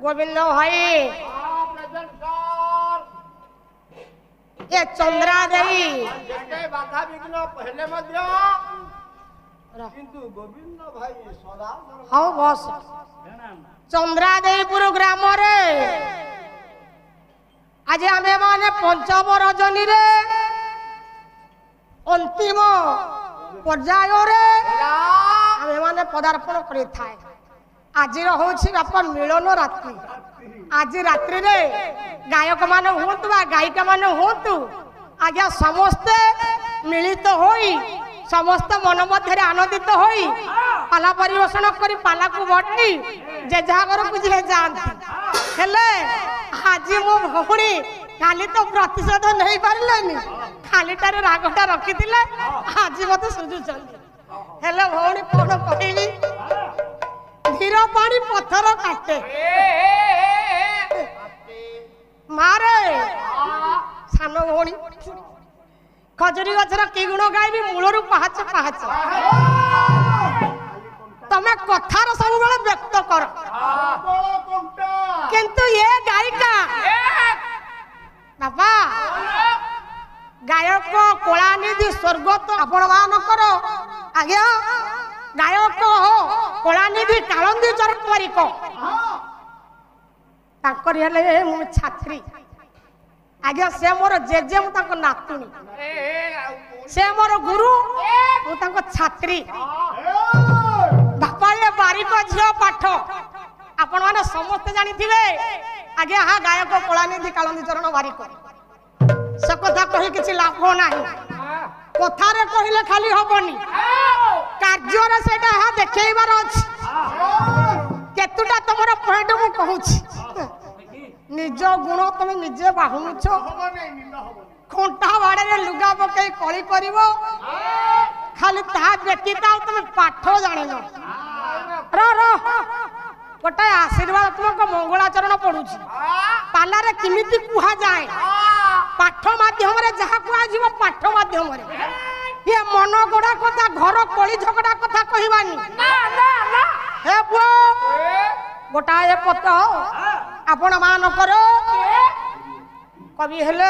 गोविंद भाई ये चंद्रा देवी बाधा विघ्न पहले किंतु गोविंद भाई सदा हाँ बस चंद्रा देवीपुर ग्राम रे आज आम माने पंचम रजनी रे अंतिम पर्याय रे आम माने पदार्पण करें आज हूँ बापा मिलन रात्रि आज रात्रि रे गायक मान हूँ गायिका मान हूँ आज्ञा समस्ते मिलित होई समस्त मन मध्य आनंदित होई पाला परिवेषण करी पाला को बढ़ी जे जहाँ घर को जे जाती हेले आज मो भौणी खाली तो प्रतिशोध नहीं पारे खालीटार रागटा रखी आज मत सुझुं हेले भौणी कौन कहली धीर पानी पत्थर काटे मारे सान भौणी खजुरी गचर कि गुण गायबी मूलर पाहाच पाहाच तमे कथार सब बेले व्यक्त कर किंतु ये गायिका बाबा गायक कलानिधि स्वर्ग तो आपण मानकर आज्ञा गायक कलानिधि कालंदी चरण बारिक ताकर हेले मु छात्री आज्ञा से मोर जेजे मु नातुणी से मोर गुरु मु छात्री बापा ये बारिक झील पाठ आपण माने समस्त जानी थिबे आज्ञा हाँ गायक कलानिधि कालंदी चरण बारिक से कथा कही किछि लाभ नाही कथारे कहिले खाली हबनी कार्य रे सेटा हा देखैबार अछि केतुटा तमरा पॉइंट मु कहूछि निज गुण तुम निजे बाहुनुछ खुंटा बाड़े रे लुगा पकई कली करिवो खाली ता व्यतीत तुम पाठ जानिन रो गोटे आशीर्वादात्मक मंगलाचरण पड़ुछि पाला रे किमिति कुहा जाए पाठ माध्यम रे जहा कुहा जीव पाठ माध्यम रे ये मन गोड़ा कथा घर कली झगड़ा कथा कहिबानी ना ना ना हे पुओ गोटाए पत आपण मान करो कवि हेले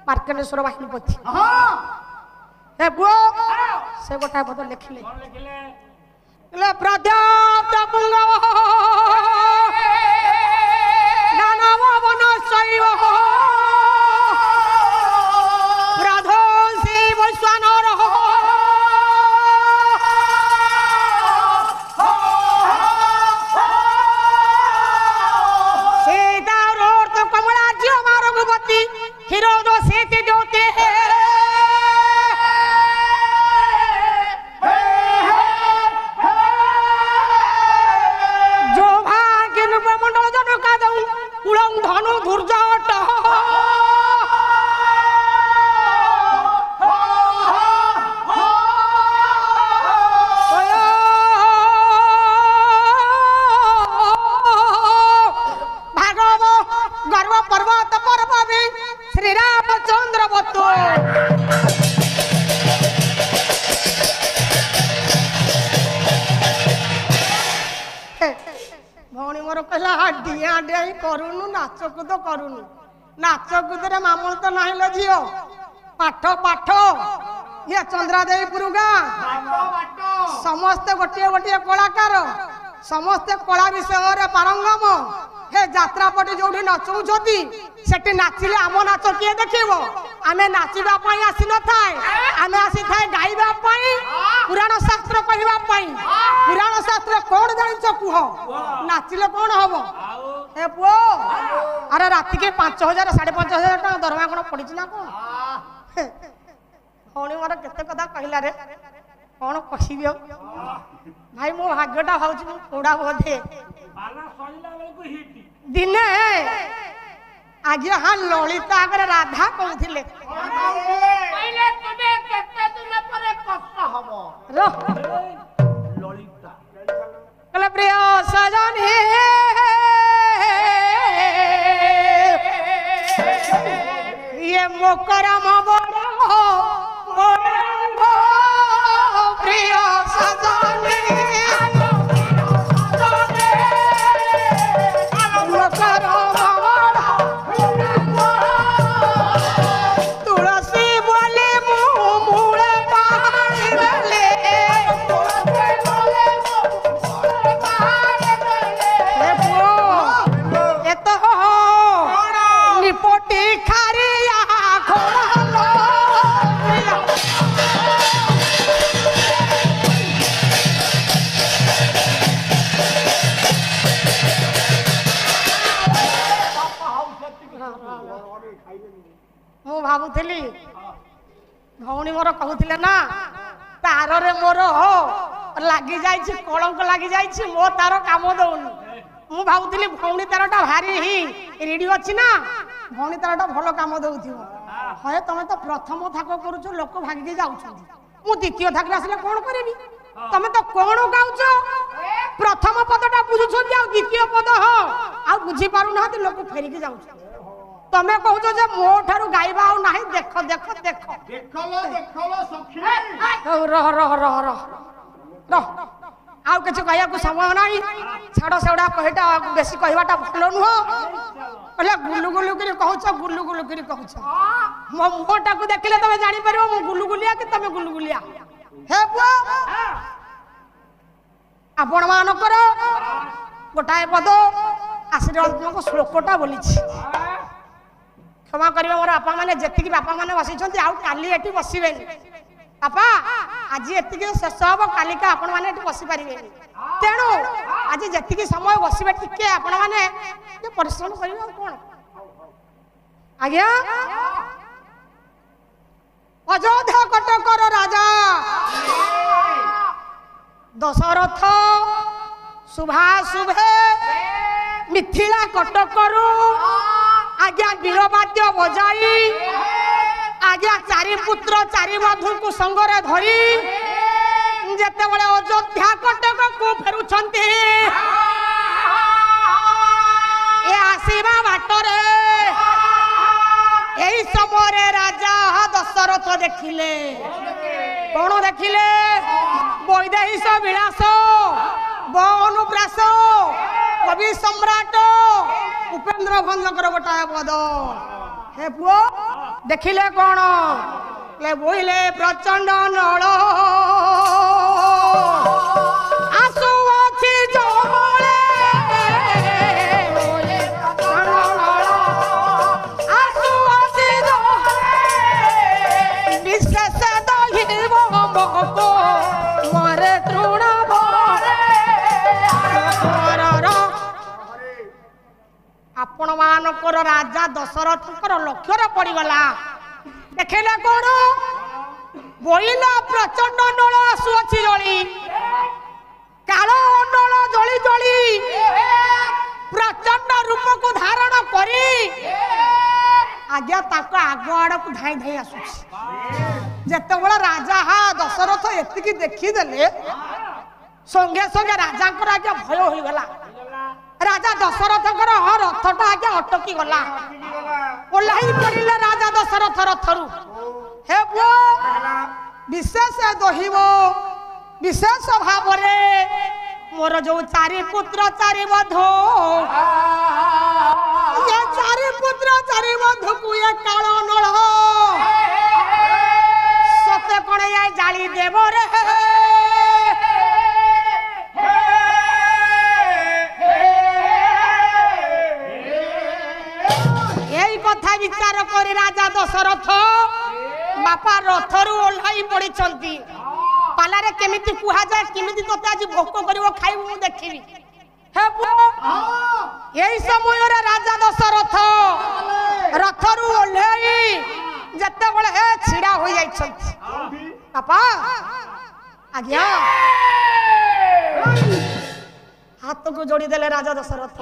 मार्कंडेश्वर बाहिनी पथी हे पुओ से गोटाए पत लिखले प्रद्याप्त पुंग दानव वन शैव प्रध्वंसी वैश्वानर हिरोदो सेते जोते जो भाग्य मंडल जनका दऊ कुलम धनु धुर्जट भागव गर्व पर्वत पर्व भी श्री रामचंद्र बतो भौणी मोर कहला डिया डिया करूनु नाच कूद करूनु नाच कूदरे मामूल तो नहीं लो झियो पाठ पाठ ये चंद्रादेवीपुर गाँ समस्ते गोटे गोटे कलाकार समस्ते कला विषय पारंगम हे यात्रा पटे जो नचुंती सेठी नाचिले आम नाच किए देखिबो आमे नाचिबा पई आसी न थाए आमे आसी थाए गाइबा पई पुराण शास्त्र कहिबा पई पुराण शास्त्र कोन जानिछ कुह नाचिले कोन हबो ए पुओ अरे राति के 5000 5,500 टका दरमा कोन पडिछ ना कोन होनी मोर केते कथा कहिला रे कोन कहिबियो भाई मो भाग्यटा होउछ पोडा बोधे बाला सइला बेलको हिट दिने आज हाँ ललिता आगे राधा कहते पहले तुमे केते दिन परे कष्ट हबो रो ललिता कले प्रिय सजन ये मोकरम बड़ प्रिय सजन ମୁଁ ଭାବୁଥିଲି ଭଉଣୀ ମୋର କହୁଥିଲେ ନା ତାରରେ ମୋର ଲାଗି ଯାଇଛି କଳଙ୍କ ଲାଗି ଯାଇଛି ମୋ ତାର କାମ ଦଉନି ମୁଁ ଭାବୁଥିଲି ଭଉଣୀ ତାରଟା ଭାରି ରେଡି ଅଛି ନା ଭଉଣୀ ତାରଟା ଭଲ କାମ ଦଉଥିବ ହଏ ତମେ ତ ପ୍ରଥମ ଥାକ କରୁଛ ଲୋକ ଭାଗିକି ଯାଉଛନ୍ତି ମୁଁ ଦ୍ୱିତୀୟ ଥାକରେ ଆସିଲେ କଣ କରିବି ତମେ ତ କଣ ଗାଉଛ ପ୍ରଥମ ପଦଟା ବୁଝୁଛନ୍ତି ଆଉ ଦ୍ୱିତୀୟ ପଦ ଆଉ ବୁଝି ପାରୁନାହାନ୍ତି ଲୋକ ଫେରିକି ଯାଉଛନ୍ତି ତମେ କହୁଛ ଯେ ମୋ ଠାରୁ ଗାଇବା ଆଉ ନାହିଁ ଦେଖ ଦେଖ ଦେଖ ରହ ରହ ରହ ରହ ରହ ଆଉ କିଛି କହିବାକୁ ସମୟ ନାହିଁ ଛାଡ଼ ସେଗୁଡା କହିଟା ବେଶୀ କହିବାଟା ଭଲ ନୁହଁ କହିଲେ ଗୁଲୁ ଗୁଲୁ କରି କହୁଛ ଗୁଲୁ ଗୁଲୁ କରି କହୁଛ ମୋ ମୁହଁଟାକୁ ଦେଖିଲେ ତମେ ଜାଣିପାରିବ ମୁଁ ଗୁଲୁଗୁଲିଆ କି ତମେ ଗୁଲୁଗୁଲିଆ ହେ ପୁଅ ଆପଣ ମାନଙ୍କର ଗୋଟାଏ ପଦ ଆଶୀର୍ବାଦ ଶ୍ଲୋକଟା ବୋଲିଛି क्षमा करिवे मोर बापा माने जेतिकी बापा माने बसिछंती आउ काली एठी बसिबेनी बापा आज एतिकी शेष हबो कालिका आपण माने एठी बसि परिबेनी तेणु आज जेतिकी समय बसिबे टिके आपण माने परिश्रम करिवे कोन आज्ञा अयोध्या कटकर राजा दशरथ शुभाशुभे मिथिला कटकरू आज्ञा वीरवाद्य बजाई आज्ञा चारि पुत्र चारि बधू को संगरे धरी जेते बळे अयोध्या कटक को फेरुछंती ए आसीबा बाटरे एही समय राजा दशरथ देखिले कोन देखिले वैदेहिक विलास अनुप्रास कवि सम्राट उपेन्द्र भंजकर गोटाए पद हे पुओ देखिले कौन ले बोइले प्रचंड नल आसु अछि जले आसु अछि जले विशेष दहिब मको मरे तृण आपण मानकर राजा दशरथकर लक्ष्य पड़गला देखला कौन बोइला प्रचंड नल आसुअछि जली कालो नल जली जली प्रचंड रूप को धारण करी आज्ञा ताको आग आड़ को धाई धाई आसुछि जेते बळे राजा दशरथ एतिकी देखी देले संगे संगे राजा आज्ञा भय होई गला राजा दशरथ रथटा आगे अटकी गला ओल्हाई पड़िले राजा दशरथ रथरु हे पुओ विशेष दहिब विशेष भाव मोर जो चारि पुत्र चारि बधू ये चारि पुत्र चारि बधू को ये काल नल सते कोन ये जाली देव रे कथा विचार करी राजा दशरथ बापा रथरु ओल्हाई पड़ी पालारे केमिति कुहा जाए केमिति तते आज भोक करिवो खाइबो मु देखिबी हे पुओ एई समय रे राजा दशरथ रथरु ओल्हाई जत्ते बळे हे छिडा होई जाई छथि बापा आज्ञा हाथ को जोड़ी देले राजा दशरथ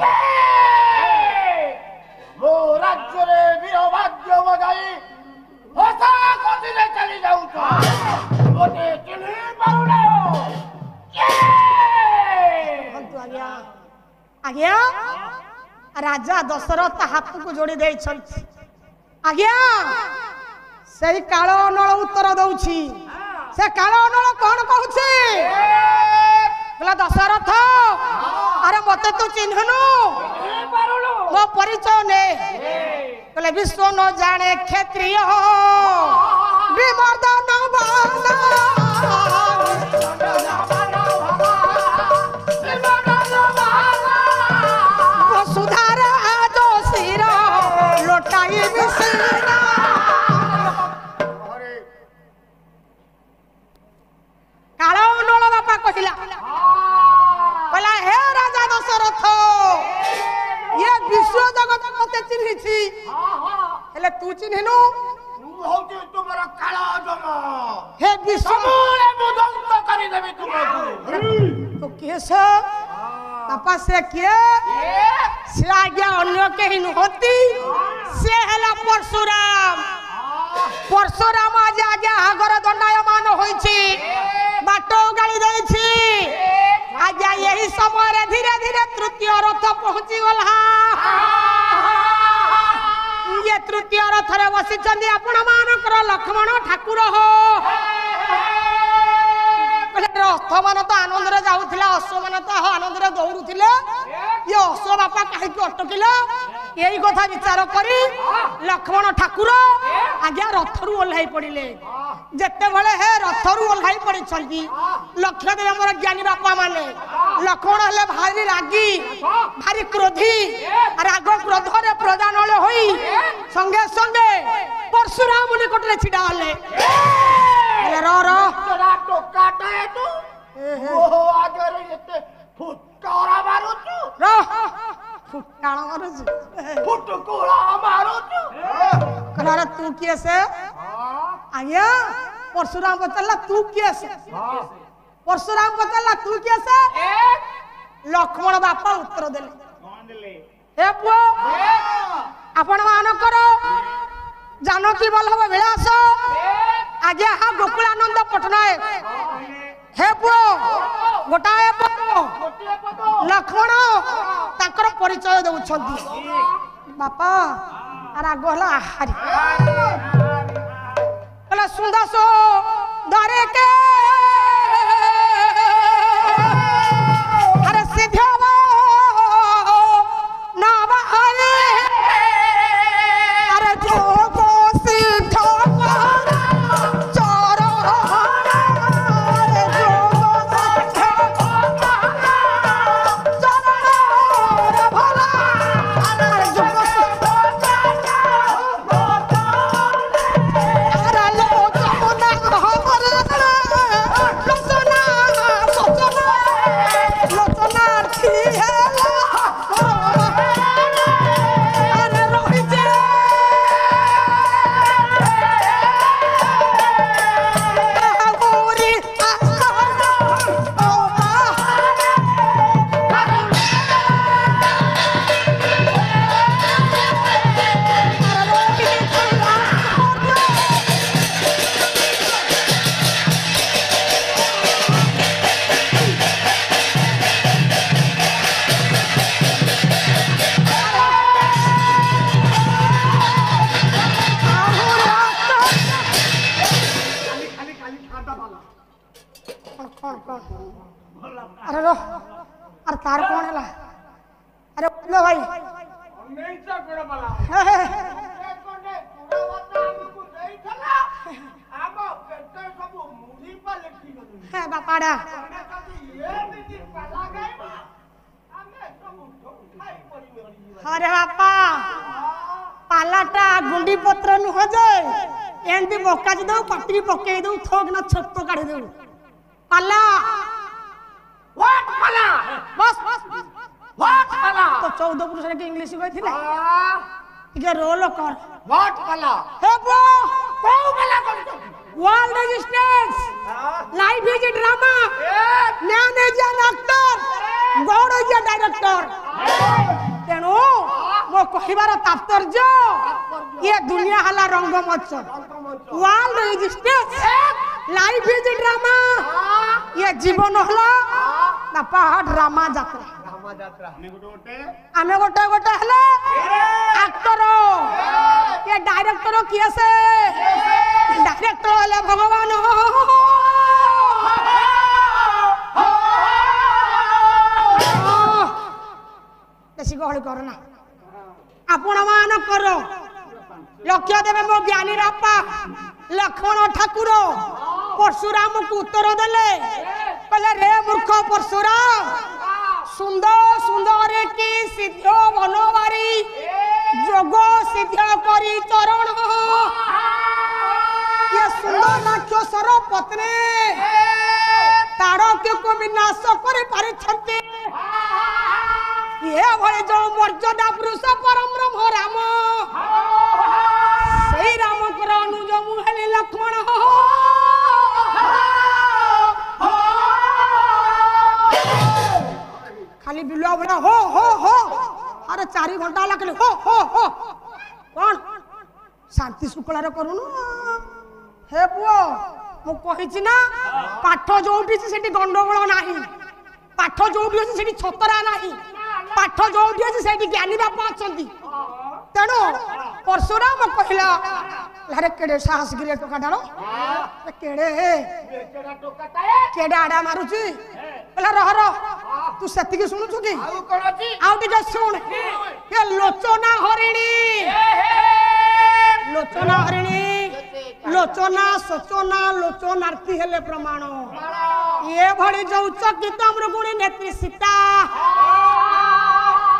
मो राज्य रे वीरवाद्य बजाई होसा कोदिने चली जाऊ तो मोते चिन्हि पारुना हंतु आज्ञा आज्ञा राजा दशरथ हाथ को जोड़ी दे छथि आज्ञा सेही कालो नळ उत्तर दउछि से कालो नळ कोन कहउछि बोला दशरथ अरे मते तो चिन्हनु मो परिचय ने कहले विश्व न जाने क्षत्रिय विमर्दन बाना वसुधार जो सिर लोटाई बिसरा कालो नळ बापा कहिला कहला हे राजा दशरथ ये विश्व जगत मते से चिन्हिछि हेले तू चिन्हिनु होती तुमरा काला जमा हे विश्व समूले मुदंत करी देबी तुमको तो कैसे पापा से किए से आज्ञा अन्य के ही नहोती से हेला परशुराम आज आज्ञा हागर दंडायमान होइछि बाटो गाड़ी देछि आज्ञा यही समय रे धीरे धीरे तृतीय रथ पहुंची गला ये तृतीय रथ रे बसिचंदी आपण मानकर लक्ष्मण ठाकुर हो रथ मान तो आनंद रे जाउथिला अश्व मान तो आनंद रे दौड़ुथिले ये अश्व बापा काहे की अटकिला यही कथा विचार करी लक्ष्मण ठाकुर आज्ञा रथरु ओल्हाई पड़िले जेते बेले हे रथरु ओल्हाई पड़ी छंती लक्ष्य देव हमर ज्ञानी बापा माने लक्ष्मण हले भारी रागी भारी क्रोधी राग क्रोध रे प्रदानले होई संगे संगे परशुराम निकट रे छिडा हले रो तोरा टोकाटा है तू ओ आगे एते फुटकारा मारू तू रो फुटाण मारू फुटकुला मारू तू कहला तू किए से आज्ञा परशुराम बचला तू किए से परशुराम बचला तू किए से लक्ष्मण बापा उत्तर देले हे पुओ आपण मान करो जानकी बल्लभ विलास आज्ञा हा गोकुलानंद पटनायक हे पुओ गोटाए लक्ष्मण ताकर परिचय दउछंती बापा राग हला हारी कहला सुंदर दरे के अरे सिद्धवा ना बाहरे अरे जो को सिद्ध चोरो अरे जो को सिद्ध चोरो भला अरे जो को अरे लोग ना हमर लोचना लोचना थी है अरे रोहित गोरी अरे रो अरे तार कौन है अरे बोलो भाई नहीं चा कोड़ा वाला कोने पूरा वाता हमको देई थला आबो पेटे सब मुड़ी पर लिखी गयो है बापाड़ा हमने कभी ये नीति पला गई हमें सब उठाई पड़ी मेरी अरे बापा पालाटा गुंडी पत्र नुह जाए एंदी बकाज दो पटरी पके दो थोक ना छत्तो काढी दो पाला व्हाट पला बस बस व्हाट पला तो 14 पुरुष के इंग्लिश कहथिले इके रोल कर व्हाट पला हे ब्रो को पला कर world resistance live is drama man is an actor God is a director तेणु मो कहिबार तात्पर्य ये दुनिया हला रंगमंच world resistance live is drama ये जीवन हला ना पहाड़ ड्रामा यात्रा आमे गोटे गोटे हले एक्टर ये डायरेक्टर किए से डायरेक्टर हले भगवान बेसी गहଳି करना आपण मान करो लक्ष्य देवे मो ज्ञानी रापा लक्ष्मण ठाकुर परशुराम को उत्तर देले कहले रे मूर्ख परशुराम सुंदर सुंदर की सिद्ध बनवारी जोग सिद्ध करी चरण ये सुंदर राक्षसर पत्नी तारक को विनाश कर पारिछंती ये भले जो मर्यादा पुरुष परम ब्रह्म राम 4 घंटा होला कहले हो हो हो कौन शांति शुक्लार करूनु हे पुओ मु कहिछि ना पाठ जोउठी सेठी गंडगोल नाही पाठ जोउठी अछि सेठी छतरा नाही पाठ जोउठी अछि सेठी ज्ञानी बापा अछंती तेणु परशुराम कहला लारे केड़े साहस गिरे टोका डालो केड़े केड़ा टोका ताए केड़े आडा मारुची कहला रह रह तू सेतिकी सुनुछु की आउ कोन अछि आउ टिके सुन ये लोचना हरिणी लोचना हरिणी लोचना सोचना लोचनार्थी हेले प्रमाण ये भड़ी जो चकित मृगुणी नेत्री सीता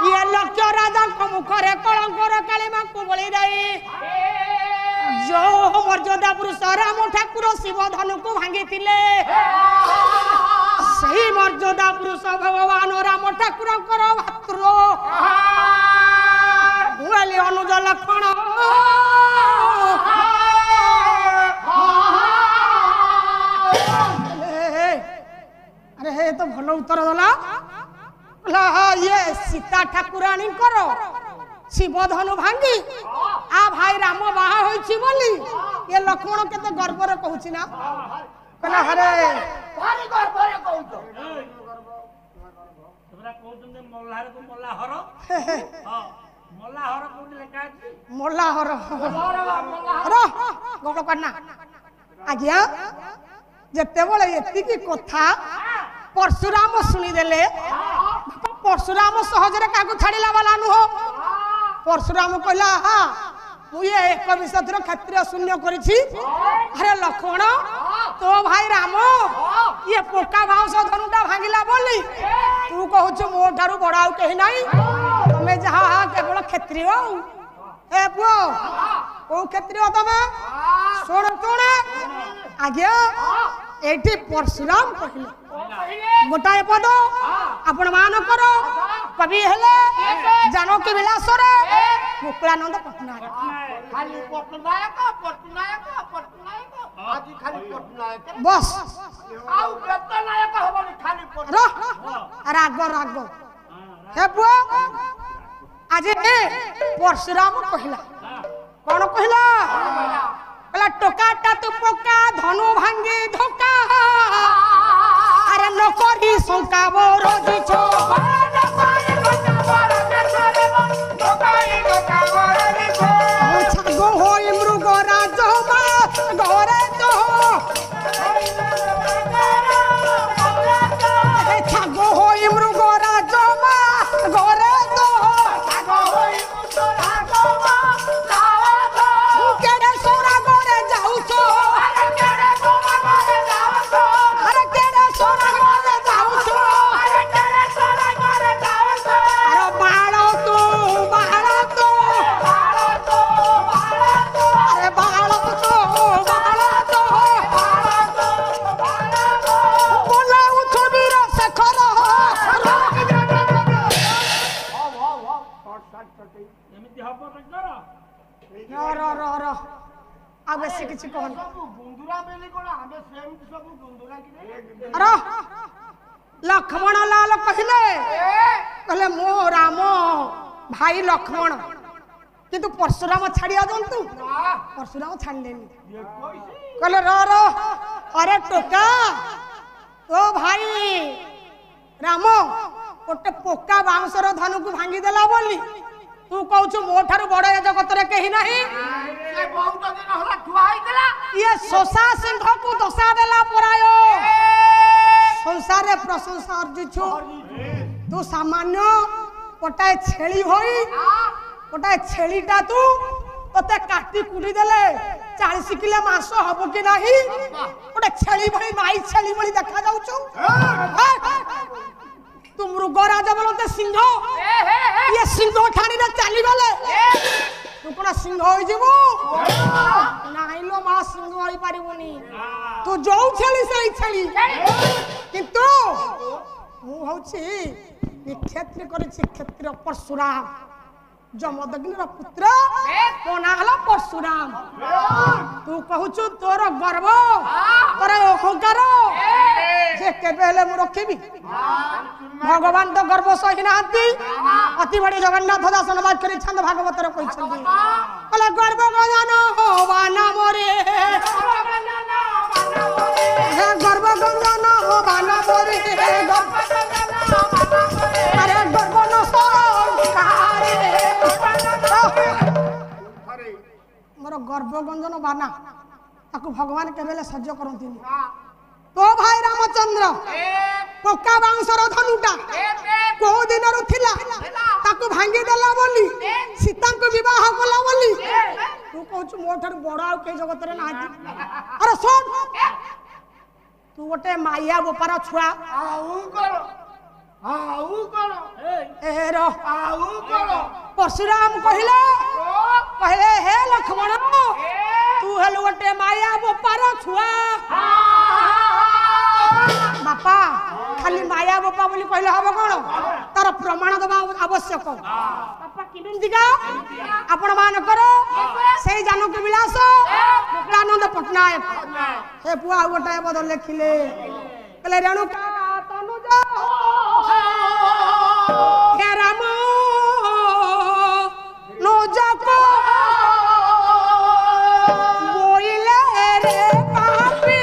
ये लक्ष्य राजा को मुखरे कलंकर कालीमा को बलि दई जो मर्यादा पुरुष राम ठाकुर शिव धनु को भांगी थिले सही मर्यादा पुरुष भगवान राम ठाकुर कर भातृ हुएली अनुज लक्षण अरे हे तो भल उत्तर दला ये सीता ठाकुराणी करो शिव धनु भांगी आ भाई राम बाहा होइछि बोली ये लक्ष्मण केते गर्व रे कहूछि ना कहला हरे भारी गर्व रे कहूछ तोरा कहउछन जे मल्लाहर को मल्लाहर हां मल्लाहर कोन लेखा अछि मोल्लाहर रो गोड़ करना आज्ञा जते बोले एति की कथा परशुराम सुनी देले परशुराम सहजरे काको छाड़ीला वाला नु हो परशुराम कहला हां मु ये एक विशेष क्षत्रिय शून्य करिछि अरे लक्ष्मण तो भाई राम ये पोका बाउंस धनुटा भांगिला बोली तू कहूछ मो ठारू बड़ा आउ केहि नाही तमे जहा केवल क्षत्रिय ए पुओ ओ क्षत्रिय तमे सुन सुन आज्ञा एठी परशुराम कहिले गोटाए पद आपण मान करो कवि हेले जानकी विलास रे मुकुलानंद पटनायक खाली पटनायक पटनायक पटनायक आज खाली पटनायक बस आउ पटनायक होबनी खाली रो राग राग हे पुओ आज ए परशुराम कहिला कोन कहिला कहला टोका ता तू पोका धनु भांगी धोका अरे नकरी शंका बोरो दिछो छागो होई मृग राज मा घरे तो छागो होई मृग राज मा घरे तो केड़े सोरा गोरे जाउछो अरे केड़े सोरा गोरे जाउछो अरे बाळो तू अरे बाळो तू बोला उठो वीर शेखर एमिति हबो तकर रो आ बेसी किछि कहन सब गुंदुरा बेली कोन हमें सेम सब गुंदुरा कि अरे लक्ष्मण लाल कहले मो राम भाई लक्ष्मण किंतु परशुराम छाड़िया जंतु परशुराम छाड़लेनी ये कोइसी कहले रो अरे टोका ओ भाई राम गोटे पोका बाउंसर धनु को भांगी देला बोली तू कहू मो ठारू बड़ ए जगत रे कहीं नहीं ये बहुत दिन होला ठुआ आइतला ये शोषा सिंह को दशा देला पराय संसार रे प्रशंसा अर्जिछु तू सामान्य गोटाए छेली होई गोटाए छेलीटा तू तते काटी कुटी देले 40 किलो मांस हबो कि नाही गोटे छेली भली माई छेली भली देखा जाउछु तू मृगराज बोलते सिंह ये सिंह ठाणी रे चली गले तू कोना सिंह होई जीवु नाही लो मा सिंह होई पारिबोनी तू जो छेली से छेली किंतु मु होछि ये क्षेत्र करिछि क्षेत्र परशुराम जमदग्नि पुत्र तो ना हला परशुराम तू कहूचु तोर गर्व तोर अहंकार जे केबेले मु रखिबी भगवान तो गर्व सही नांती अति बड़ी जगन्नाथ दासन वाक्य छंद भागवत रे कहिसंती कले गर्व गजान होवा ना मोरे हे गर्व गजान होवा ना मोरे अरे गर्व न संस्कारे मोर गर्व गंजन बाना ताकू भगवान केबेले सज्ज करंती तो भाई रामचंद्र पक्का बांसर धनुटा को दिन रु थिला ताकू भांगी देला बोली सीता को विवाह कला बोली तू कहू मोठर बड़ आ के जगत रे नाही अरे सुन तू गोटे माया बोपार छुआ ए रो परशुराम कहले हे लक्ष्मण तू हेलो गोटे माया बोपार छुआ बापा खाली माया बापा बोली कहले हबो कोन तार प्रमाण दबा आवश्यक बापा किमिंदिका आपण मान करो सेई जानक विलास मुक्तानंद पटनायक हे पुआ गोटा बदल लिखिले कहले रेणुका तनुज हे राम नोजको बोइले रे पापी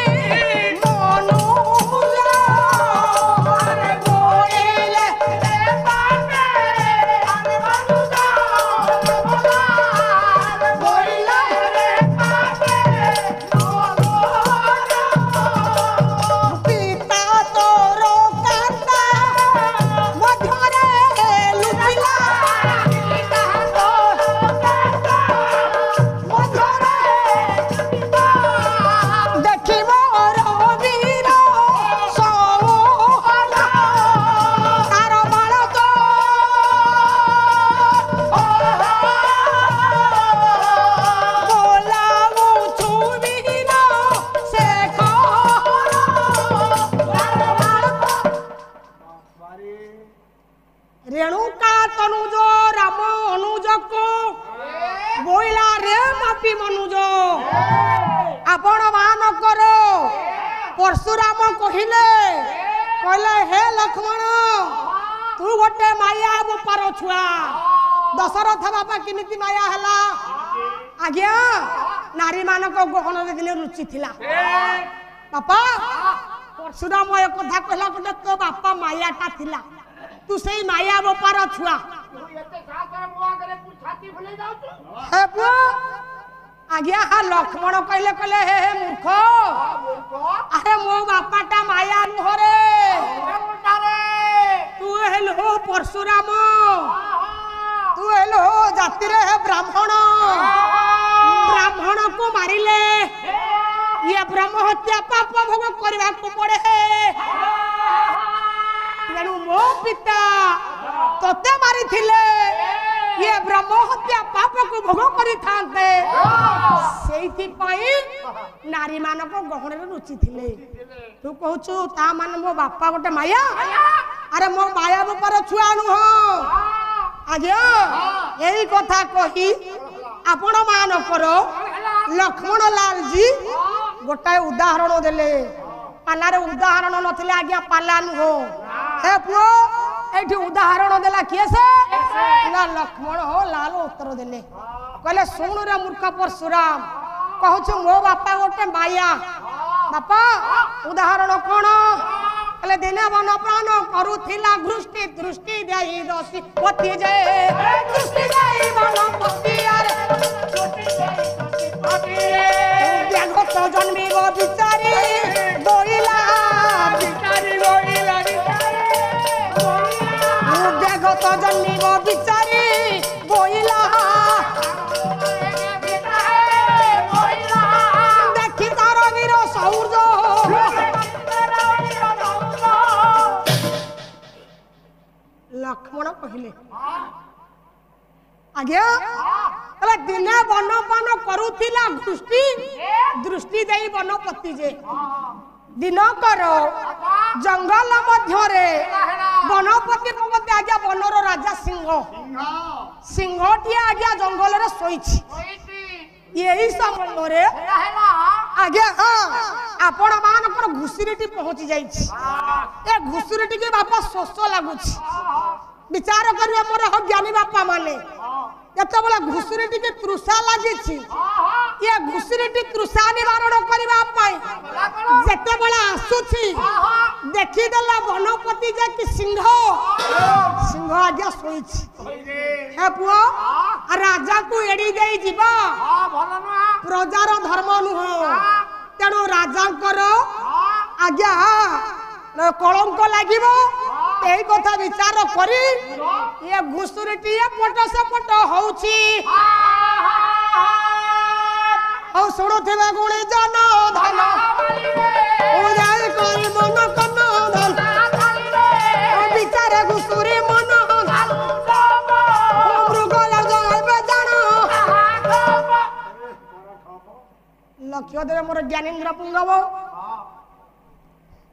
रेणुका तनुजो राम अनुज को बोइला रे मापी मनुज आपण मान करो परशुराम कहिले हे लक्ष्मण तू गोटे माया बोपार छुआ दशरथ बापा किमिति माया हला आज्ञा नारी मानक गहन दिन रुचि थिला बापा परशुराम ए कथा कहला गोटे तो बापा मायाटा थिला तू सही माया बोपार छुआ हे पुआ आज्ञा हा लक्ष्मण कहले हे मूर्ख अरे मो बापाटा माया नुहरे तू हेलो परशुराम तू हेलो जाति रे हे ब्राह्मण ब्राह्मण को मारिले ये ब्रह्म हत्या पाप भोग करबा को पड़े तेणु मो पिता तोते मारी थिले ये ब्रह्म हत्या पाप को भोग करी थांते सेइथि पई नारी मानक गहन रे रुचि थिले तू कहूचु ता मान मो बापा गोटे माया अरे मो माया बापार छुआ नु हो आज्ञा यही कथा कही आपण मान करो लक्ष्मण लाल जी गोटाए उदाहरण देले पालार उदाहरण नथिले आज्ञा पाला नु हो हे पुओ एठी उदाहरण देला किए से ना लक्ष्मण हो लाल उत्तर देले कहले सुन रे मूर्ख परशुराम कहूछु मो बापा गोटे माया बापा उदाहरण कोन कहले दिने वन प्राण करूथिला दृष्टि दृष्टि देई रसी पति जे दृष्टि देई वन पति यार जगत जन्मी गो बिचारी बोइला जगत जन्मी गो बिचारी बोइला देखी तार वीर सौर्य लक्ष्मण कहले आज्ञा दिने वनपान करूथिला दृष्टि दृष्टि देई वनपति जे दिनकर जंगल मध्य वनपति आज्ञा वनर राजा सिंह सिंहटी आज्ञा जंगल रे सोईछि यही समय रे आज्ञा आपण मानकर घुसुरीटी पहुंची जाइछि ए घुसुरीटी के बापा शोष लागुछि विचार करिए मोर हो ज्ञानी बापा माने जते बला घुसुरीटी के तृषा लागिछि ये घुसुरीटी तृषा निवारण करबा पाई जते बला आसुछि देखि देला वनपति जे कि सिंह आज्ञा सोईछि हे पुओ राजा को एडी देई जीवा प्रजार धर्म नुह तेणु राजांकर आज्ञा कलंक लागिबो एई कथा विचार करी ये घुसुरीटी पट सेपट होउछि औ सुनुथिबे गुणी जन धन उजाय कई मन कन धन ओ विचार घुसुरी मन लक्ष्य देवे मोर ज्ञानेन्द्र पुंगव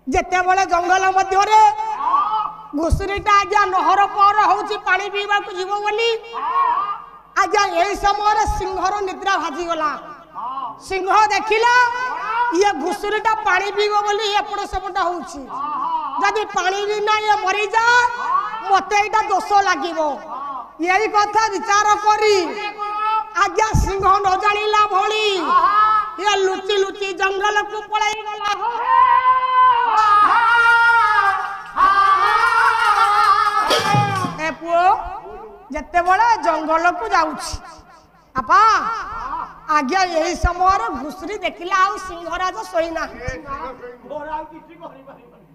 जेते बळे जंगल मध्य रे घुसुरीटा आज्ञा नहर पर होउची पानी पीबा को जीवो बोली आज्ञा एई समय रे सिंहर निद्रा भाजी गला सिंह देखिला ये घुसुरीटा पानी पीबो बोली एपड़ सेपट होउची जदी पानी भी ना ये मरि जा मते एटा दोष लागिवो यही कथा विचार करी आज्ञा सिंह न जानिला भोली ये लुची लुची जंगल को पळाई गला ए पुओ जत्ते बड़ा जंगल को जाउछि आपा आज्ञा यही समय रे घुसरी देखिला आ सिंहराज सोइना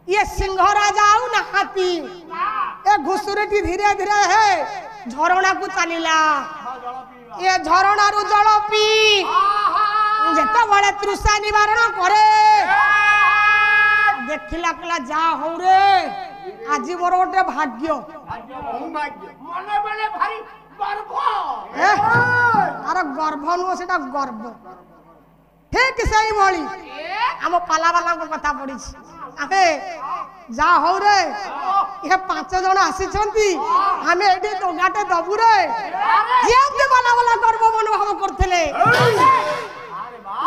ये सिंहराज आउ ना हाथी ए घुसरीटी धीरे धीरे है झरणा को चलिला ये झरणा रु जल पी जेता बड़े तृषा निवारण करे देखिला कला जा हो रे आज मोर गोटे भाग्य मने बने भारी गर्व अरे गर्भ नु सेटा गर्व ठीक सही भली हम पाला वाला को कथा पड़ी आमे जा हो रे ये 5 जण आसी छंती हमें एडी डोगाटे दबु रे जेते वाला वाला गर्व अनुभव करथले अरे बा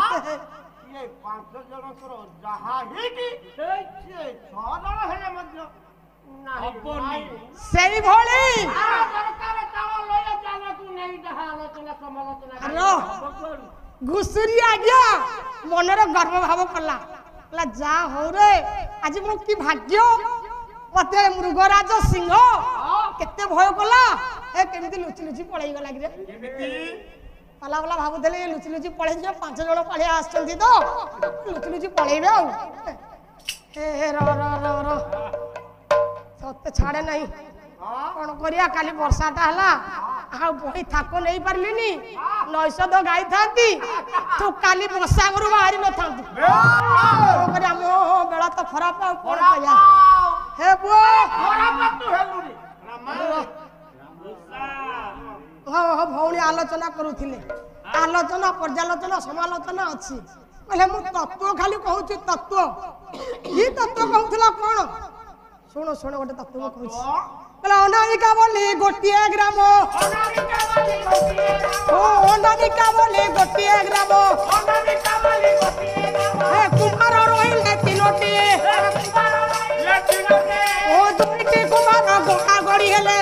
ये 5 जण कर जहा हिटी से 6 जण हेले मध्य नाही सही भली सरकार चावल लय जाना को नहीं दहा आलोचना समालोचना हेलो घुसरी आ गया मनर गर्व भाव कला ला जा हो रे आज मो की भाग्य मते मृगराज सिंह केते भय कला ए केमिति लुचि लुचि पळै गला रे केमिति पाला वाला भाबुथले लुचि लुचि पळै जे 5 जण पाळिया आछंती तो लुचि लुचि पळैबे आ ए रो रो रो रो सत्य छाड़े नहीं कौन करिया काली वर्षाटा हला आ बही थाको नहीं पारलिनी नैषध गाई थांती तू काली बसा गरु बाहरी न थांती कौन करिया मो बेला तो खराब आ कोन करिया हे बो खराब तू हेलुनी हो भौणी आलोचना करूथिले आलोचना पर्यालोचना समालोचना अछि कहले मु तत्व खाली कहूची तत्व ई तत्व कहउथला कोन सुनो सुनो गोटे तत्व कहूची बोला अनामिका बोली गोटिए ग्राम अनामिका बोली गोटिए ग्राम हे कुमार रोइले तिनोटी ओ दुईटी कुमार गोहा गड़ी हेले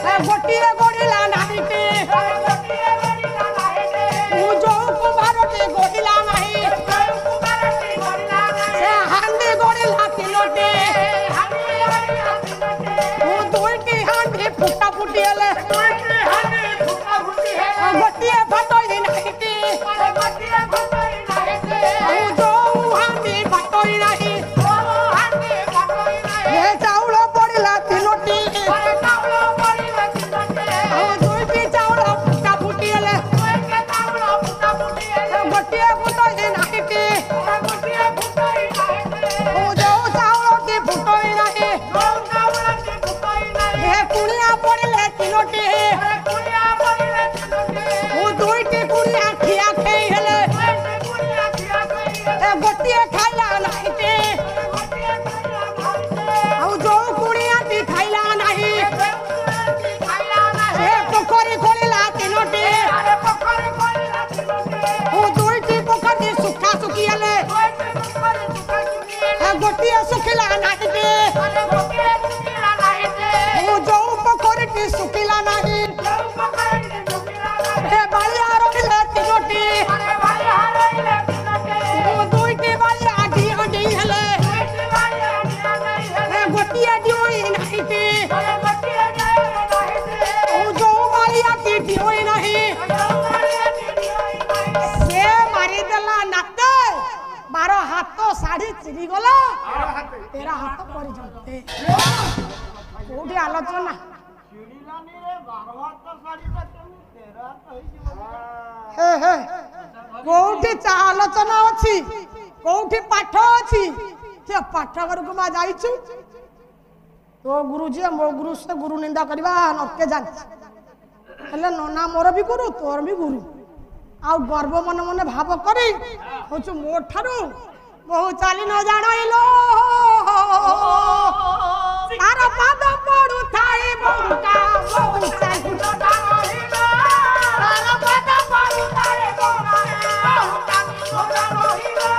हे गोटिए गड़िला नाहीटी ओ जो कुमार के गड़िला नाही से हांडी गड़िला तिनोटी फुटा फुटी हेले गोटिए फटोई नाहीटी जो हांडी फटोई नाही हे चाउल पड़िला तिनोटी दुईटी चाउल फुटा फुटी हेले गोटिए फटोई नाहीटी जो चाउल की फुटोई नाही हे कुड़िया पड़िले तिनोटी ओ दुईटी कुड़िया खिया खेई हेले ए गोटिए खाइला नाहीटी आ जो कुड़िया ती खाइला नाही ପକାଇକି ଶୁଖିଲା ନାହିଁ ହେ ବାଳିଆ ରହିଲେ ତିନୋଟି ଦୁଇଟି ବାଳିଆ ଡିଆଁ ଡେଇଁ ହେଲେ ଗୋଟିଏ ଡିଓଇ ନାହିଁଟି ଯୋଉ ବାଳିଆଟି ଡିଓଇ ନାହିଁ ସେ ମାରିଦେଲା ନାତେ 12 ହାତ ଶାଢୀ ଚିରିଗଲା 13 ହାତ ପରିଚୟ କୋଉଠି ଆଲୋଚନା କୋଉଠି ଆଲୋଚନା ଅଛି କୋଉଠି ପାଠ ଅଛି ସେ ପାଠ ଘରକୁ ମା ଯାଇଛୁ तो गुरु जी मो गुरु से गुरु निंदा करवा नरके जान हेले नना मोर भी गुरु तोर भी गुरु आ गर्व मन मन भाव करी होचु मो ठारू बहु चाली न जाणइलो तार पाद पडु थाई बंका बहु चाली न जाणइलो तार पाद पडु थाई बंका बहु चाली न जाणइलो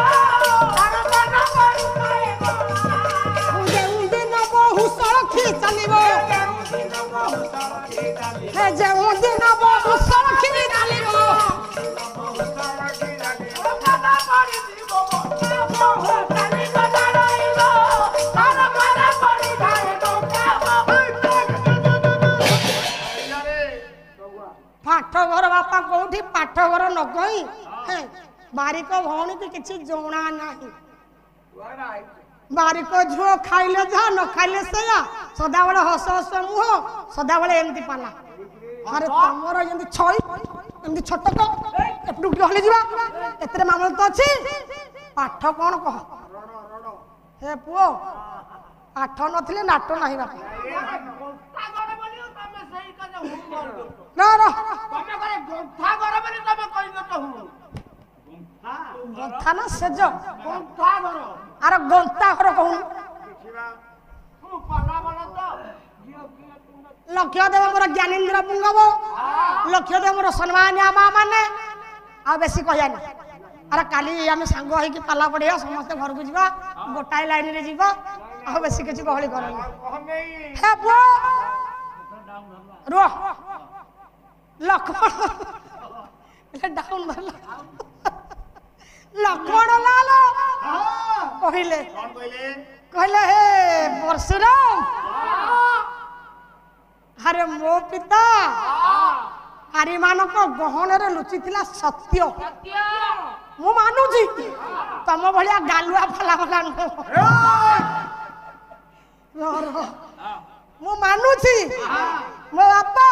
तार पाद पडु थाई चलिबो हे जेउ दिन बहु सखी चलिबो दादा पड़ी दिबो बहु चली गडाइलो तारा मारा पड़ी जाएगो पाठ घर बापा कोठी पाठ घर न गई बारिक भौणी की किछि जोणा नाही बारिक झुओ खाइले जा न खाइले सेया सदा बळे हस हस मुह सदा बळे एमती पाला अरे तमरो एमती छई एमती छटक एपटुक हले जिबा एतरे मामल तो अछि पाठ कोन कह हे पुओ पाठ नथिले नाटो नाही बाप गोंठा गरे बोली तमे सही कने हुम कर दो ना ना तमे करे गोंठा गरे बोली तमे कहि न तो हुम गंथा ना सेज गोंठा गरो अरे गंता घर कहून हूं पाला वाला तो लक्ष्य देव मोर ज्ञानेन्द्र पुंगब लक्ष्य देव मोर सम्मान आमा माने आ बेसी कहयानी अरे काली आमे सांग होई कि पाला पड़िया समस्त घर को जीवा गोटाई लाइन रे जीवा आ बेसी किछि गहली करनी हे बो रो लक्ष्मण डाउन भला लक्ष्मण लाल कहले कहले हे परशुराम अरे मो पिता हारी मानक गहन रे लुचि थिला सत्य मु मानु जी तम भलिया गालुआ फला फला मु मानु छी मो बापा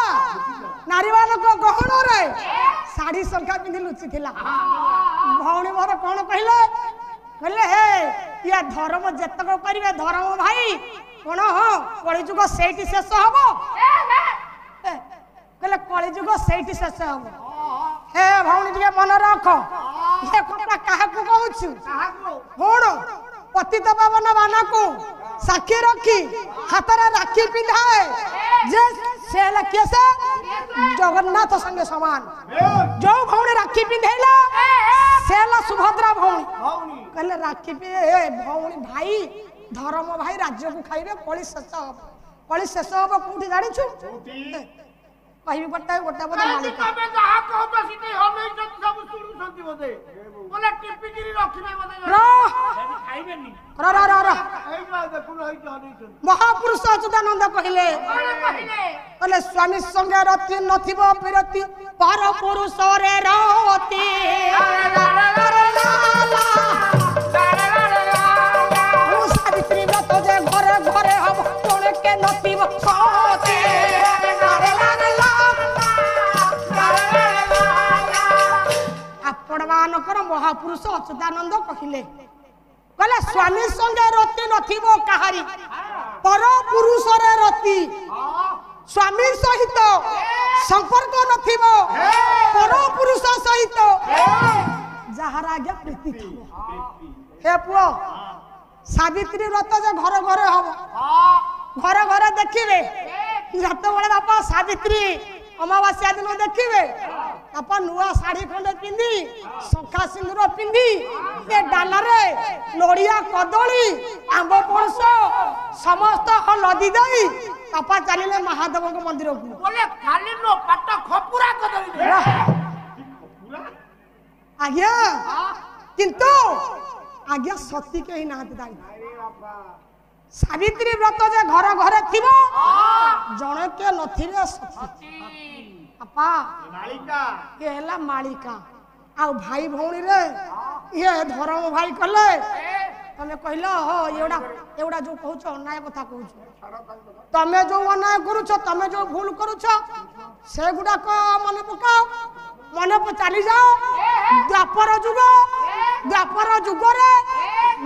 नारी मानक गहन रे साड़ी संख्या पिंधि लुचि थिला भौणी मोर कोन कहले कहले हे या धर्म जतक करिवे धर्म भाई कोन हो कलि जुग सेठी शेष हबो कहले कलि जुग सेठी शेष हबो हे भौणी के मन रख हे कथा काहा को कहउछु होण पतित पावन बाना को साक्षी रखी हाथरा राखी पिंधाए जे से लक्ष्य से जगन्नाथ संगे समान जो भौणी राखी पिंधैला सेला सुभद्रा भौणी कहले राखी पे भौणी भाई धर्म भाई राज्य को खाइबे कलि शेष हब कोठी जानि छु कहबी पट्टा गोटा बोले मालिक तमे जहा कहत सिटी हम सब सुनु संति बोले बोले टिपिगिरी रखिबे बोले रो खाइबेनी रो रो रो रो एई जा देखु रही जानि महापुरुष अच्युतानंद कहले कहले स्वामी संगे रति नथिबो विरति पर पुरुष रे रति सावित्री व्रत जे घरे घरे हम कोन के नथिबो सती आपण मानकर महापुरुष अच्युतानंद कहले कहले स्वामी संगे रति नथिबो काहारी पर पुरुष रे रति स्वामी सहित संपर्क नथिबो पर पुरुष सहित जहार आज्ञा प्रीति थबो हे पुओ सावित्री व्रत जे घर घरे हबो घर घरे देखिबे जत बळे बापा सावित्री अमावास्या दिन देखिबे बापा नुआ साड़ी खंडे पिंदी शंखा सिंदूर पिंदी ए डालारे नड़िया कदली आंब पणस समस्त लदी दई बापा चलिले महादेव मंदिर को बोले खाली नो पट खपुरा कदली आज्ञा किंतु आज्ञा सती के ही नाथ दाई सावित्री व्रत जे घर घर थिबो जणे के नथिले सती अपा मालिका ये हला मालिका आ भाई भौणी रे ये धर्म भाई कले तमे कहलो हो एवडा एवडा जो कहउछ अन्याय कथा कहउछ तमे जो अन्याय करूछ तमे जो भूल करूछ से गुडा को मन पकाओ मन पे चली जाओ द्वापर जुग रे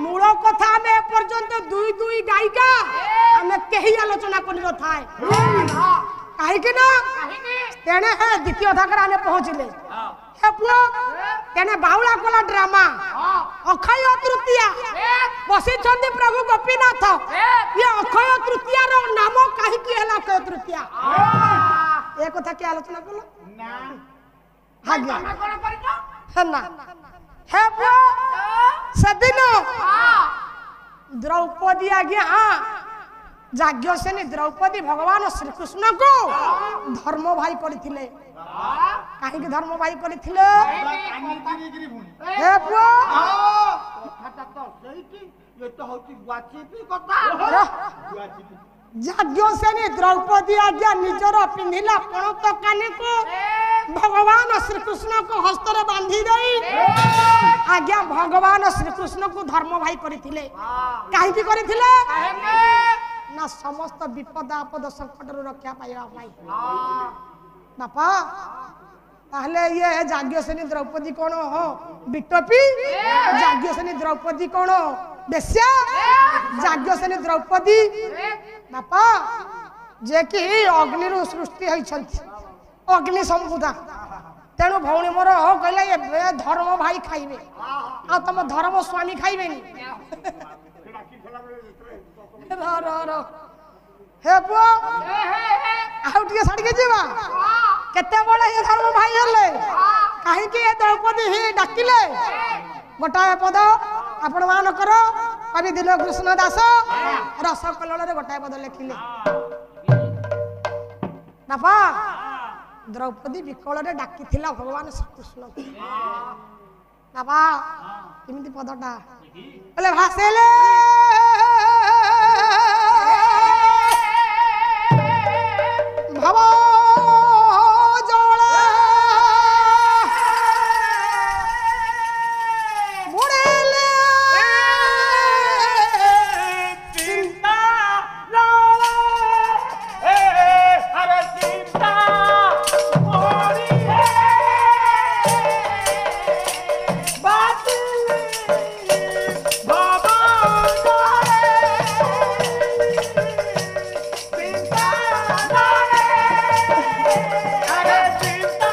मूल कथा में पर्यंत दुई दुई गायिका हमें कहीं आलोचना कर थाए कहीं कि ना तेने है द्वितीय धाकरा ने पहुंचले हे पुओ तेने बाउला कोला ड्रामा अक्षय तृतीया बसी छंदी प्रभु गोपीनाथ ये अक्षय तृतीया रो नाम कहीं की हला अक्षय तृतीया ए कथा के आलोचना करलो ना हां तमे कोन करितो है ना हे पुओ सदिन द्रौपदी आज्ञा जाज्ञसेनी द्रौपदी भगवान श्री कृष्ण को धर्म भाई करथिले काहे के धर्म भाई करथिले हे पुओ कथा तो सही ये तो होती वाचिपी कथा जाज्ञसेनी द्रौपदी आज्ञा निजर पिंधिला पणत काने को भगवान श्री कृष्ण को हस्त रे बांधी दई आज्ञा भगवान श्री कृष्ण को धर्म भाई करथिले काहे की करथिले ना समस्त विपद आपद संकट रो रक्षा पाइबा भाई बापा ताहले ये जाज्ञसेनी द्रौपदी कोन हो बिटपी जाज्ञसेनी द्रौपदी कोन बेस्या जाज्ञसेनी द्रौपदी बापा जे कि अग्नि रो सृष्टि होई छथि अग्नि संबुदा तेणु भौणी मोर कहला ये धर्म भाई खाइबे आ तुम धर्म स्वामी खाइबेनी रो हे पुओ आउ टिके साड़ी के जीवा केते बड़ा ये धर्म भाई हले काहे कि ये द्रौपदी ही डाकिले गोटाए पद आपण मान करो कवि दिल कृष्ण दास रस कलल रे गोटाए पद लिखिले बापा द्रौपदी विकल रे डाकिथिला भगवान श्री कृष्ण बाबा किमिति पदटा बोले भासेले भव जले बुड़ेले चिंता लाला अरे चिंता मोरी है बात बाबा चिंता अरे चिंता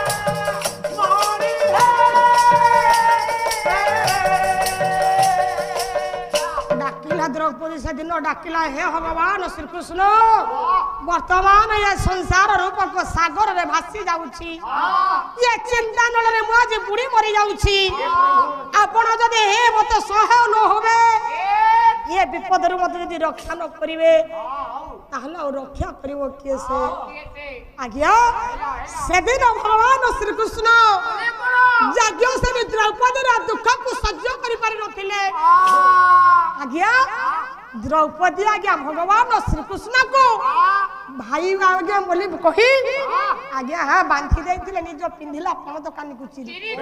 मोरी डाकिला द्रौपदी से दिन डाकिला हे भगवान श्री कृष्ण वर्तमान ये संसार रूप को सागर रे भासी जाउची ये चिंता नल रे मो आज बुड़ी मरी जाउची आपण जदि हे मते सहाय न होबे ये विपद रे मते जदि रक्षा न करिवे ताहले और रक्षा करिवो के से आज्ञा सेदिन भगवान श्री कृष्ण जाज्ञ से द्रौपदी रा दुख को सह्य करि पारि नथिले आज्ञा द्रौपदी आज्ञा भगवान श्री कृष्ण को भाई आज्ञा बोली कही आज्ञा हाँ बांधी देथिले निज पिंधिला पणत कानी को चिरी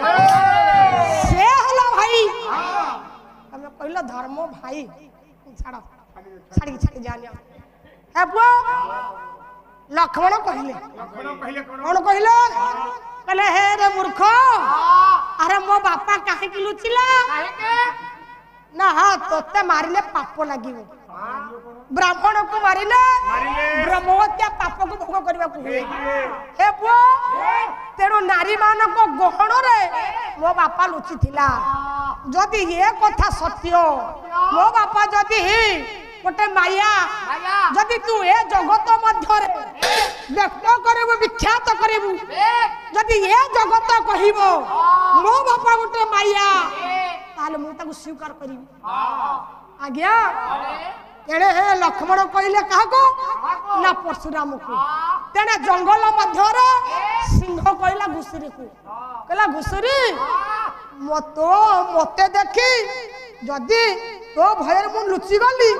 से हला भाई तमे कहलो धर्म भाई छाड़ छाड़ी छाड़ी जानिया हे पुओ लक्ष्मण कहले कौन कहले कहले हे रे मूर्ख अरे मो बापा काहे कि लुचिला ना हाँ तोते मारिले पाप लागिबो ब्राह्मण को मारिले ब्रह्महत्या पाप को भोग करबा को हुए हे पुओ तेणु नारी मान को गहन रे मो बापा लुचि थिला जदि ये कथा सत्य मो बापा जदि गोटे माया जदि तू ए जगत मध्य व्यक्त करबु विख्यात करबु जदि जदि ए जगत कहबो मो बापा गोटे माइया ताले मु ताकू स्वीकार करी आज्ञा तेणे हे लक्ष्मण कहले काको ना परशुराम को तेणे जंगल मध्य रे सिंह कहला घुसरी को कहला घुसरी मते देखी जदि तो भयर मु लुचि गली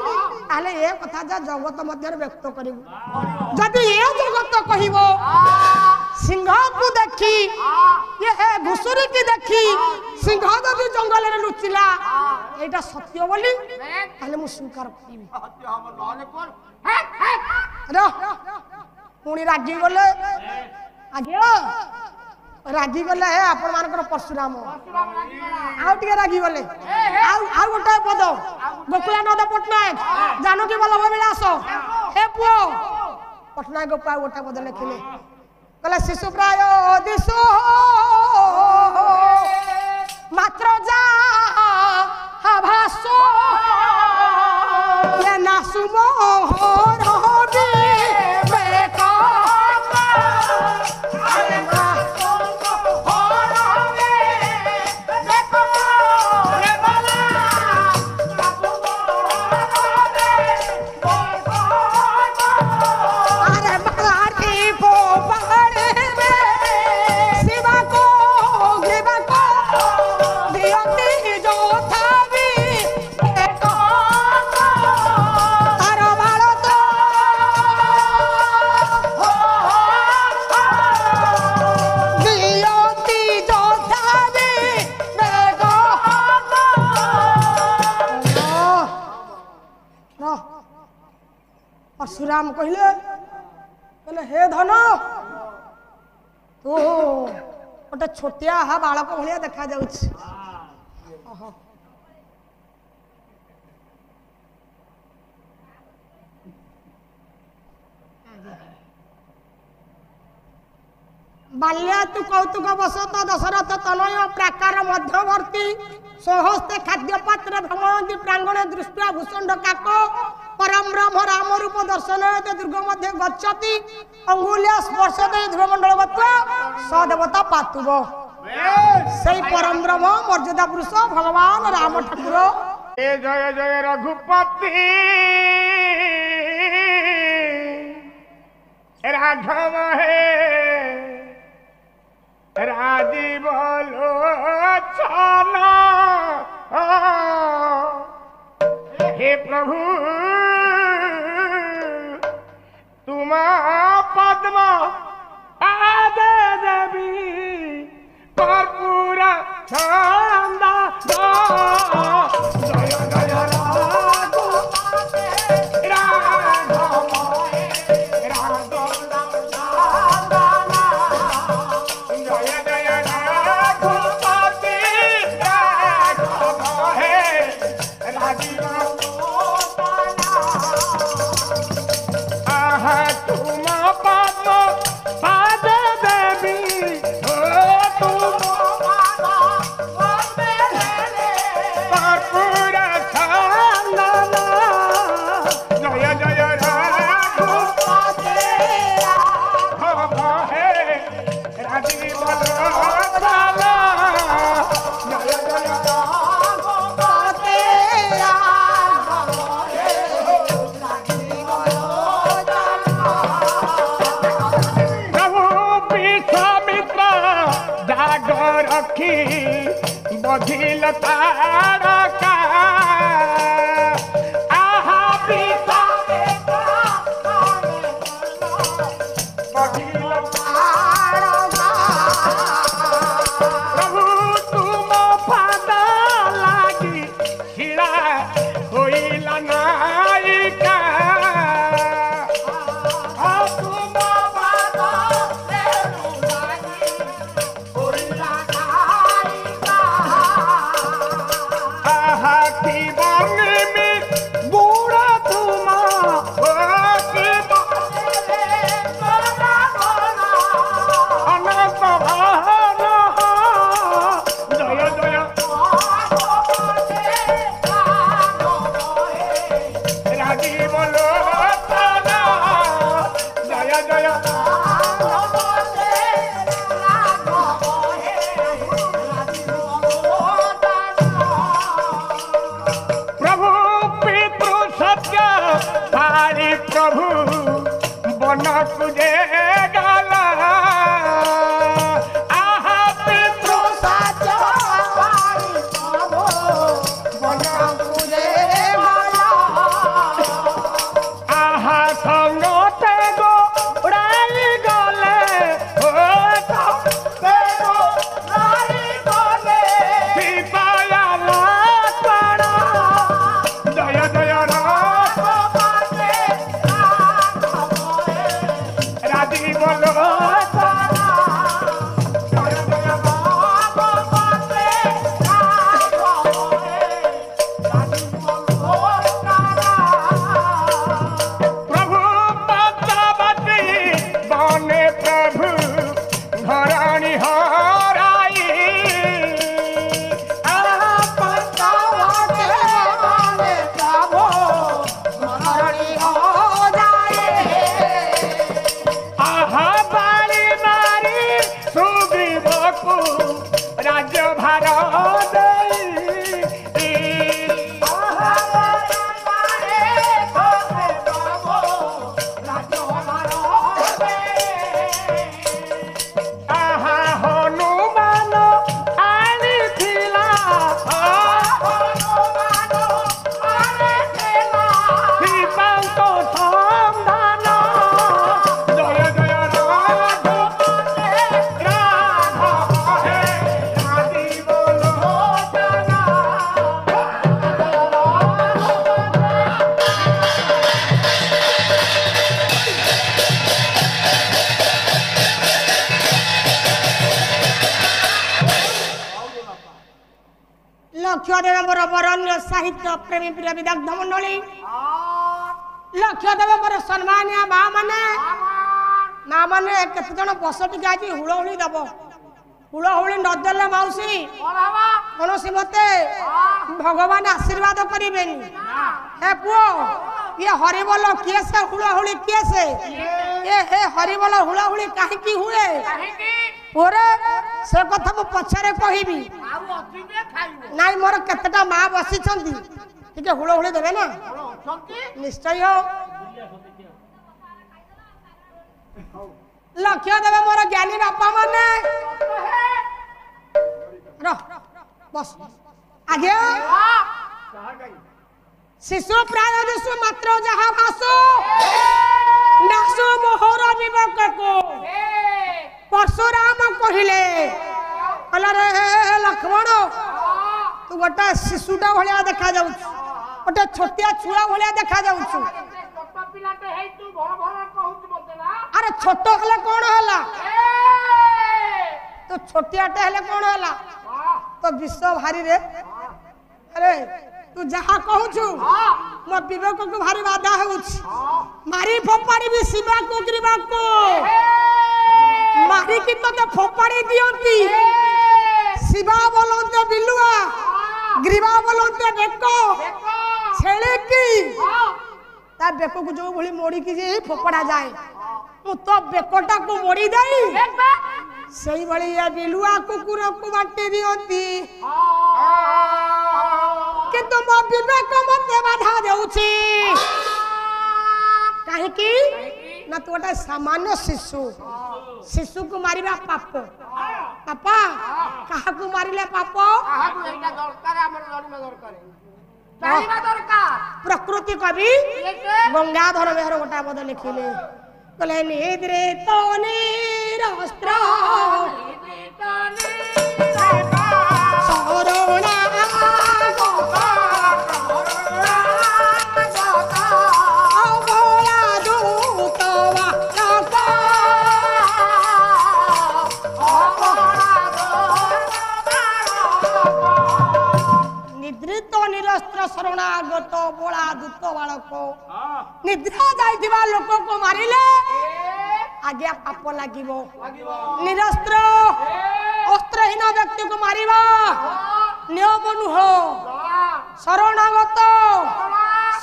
ताले ए कथा जा जगत मध्य व्यक्त करिबु जदि ए जगत कहबो सिंह को देखी ये घुसुरी की देखी सिंह जदि जंगल रे लुचिला एटा सत्य बोली ताले मु स्वीकार करिबि पुणी राजी गले आज्ञा रागी गले हे आपण मानकर परशुराम आउ टिके रागी गले आउ गोटे पद गोकुलानंद पटनायक जानकी वल्लभ विलास हे पुओ पटनायक गोपाल गोटे पद लिखिले कहले शिशु प्राय दिशु मात्र जा भासो ये नासुमो रहबी बेका परशुराम कहले कहले हे धन तो गोटे छोटिया हा बालक भाया देखा जाउछि बाल्या तु कौतुक बसत दशरथ तनय प्राकार मध्यवर्ती सहस्ते खाद्य पात्र भ्रमणती प्रांगणे दृष्टा भूषण काक परम ब्रह्म राम रूप दर्शन दुर्ग मध्य गच्छति अंगुल्या स्पर्श दे ध्रुवमंडल गत्वा सदेवता पातुब सही परम ब्रह्म मर्यादा पुरुष भगवान राम ठाकुर ए जय जय रघुपति राघव हे राजीव लोचन हे प्रभु तुम पद्म पाद देवी कर्पूर छंद जय जय बधिल तारका आहा पिता बधिल तारका प्रभु तुम पाद लागी छिड़ा होइला नायिका तुम पाद लागी होइला लक्ष्य देवे मोर बरण्य साहित्य प्रेमी प्रिय विदग्ध मंडली लक्ष्य देवे मोर सम्मानिया माँ माने केते जन बस टिके आज हुलहुली दब हुलहुली नदेले माउसी कौन सी मते भगवान आशीर्वाद करें हे पुओ ये हरिबोल किए से हुलहुली किए से ये हे हरिबोल हुलहुली कहीं हुए पोरे से कथा मु पछरे कहबी नाई मोर केतेटा माँ बसी टिके हुलहुली देवे ना निश्चय हो लक्ष्य देवे मोर ज्ञानी बापा माने बस आगे शिशु प्राय दिशु मात्र जहा भासु नासु मोहर विवेक को परशुराम कहले रे लक्ष्मण तू गोटे शिशुटा भाया देखा जाऊ गोटे छोटिया छुआ भाया देखा जाऊ अरे छोट हेले कौन है तो छोटियाटे हेले कौन है तो विश्व भारी रे अरे तू जहा कहू मो विवेक को भारी बाधा हो मारी फोपाड़ी भी शिवा को ग्रीवा को मारी की तो फोपाड़ी दियंती शिवा बोलते बिलुआ ग्रीवा बोलते बेको छेले की ता बेको को जो भली मोड़ी की जे फोपड़ा जाए मु तो बेकोटा को मोड़ी दई सही भली ये बिलुआ कुकुर को बाटी दियंती किंतु मो विवेक मते बाधा देउची काहे की ना तो गोटे सामान्य शिशु शिशु को मारिबा पाप पापा काहा को मारिले पाप काहा को एटा दरकार हमर जन्म दरकार चाहिबा दरकार प्रकृति कवि गंगाधर बेहर गोटा पद लिखिले कहले निद्रे तो निरस्त्र सरोणा निरस्त्र शरणागत बोला दूत बालक निद्रा जाइथिबा लोक को मारिले आज्ञा पाप लागिबो निरस्त्र अस्त्रहीन व्यक्ति को मारिबा नियम नुह शरणागत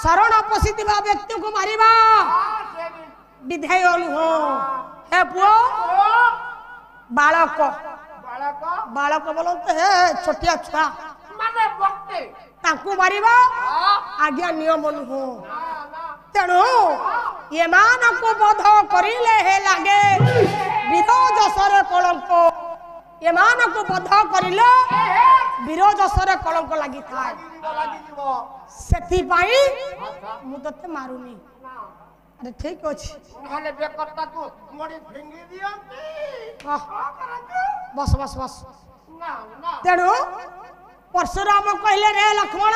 शरण पशिथिबा व्यक्ति को मारिबा विधेय नुह हे पुओ बालक बालक बोलते हे छोटिया छुआ माने बक्ते ताकू मारिबा आज्ञा नियम नुह तेणु ये मान को बोध करिले हे लागे विरोजसरे कलंक ये मान को बोध करिले विरोजसरे कलंक लागि थाए सेथि पई मु तते मारुनी अरे ठीक अछि नहले बेकर्ता को मोड़ी फिंगी दियंती बस बस बस ना ना तेणु परशुराम कहले रे लक्ष्मण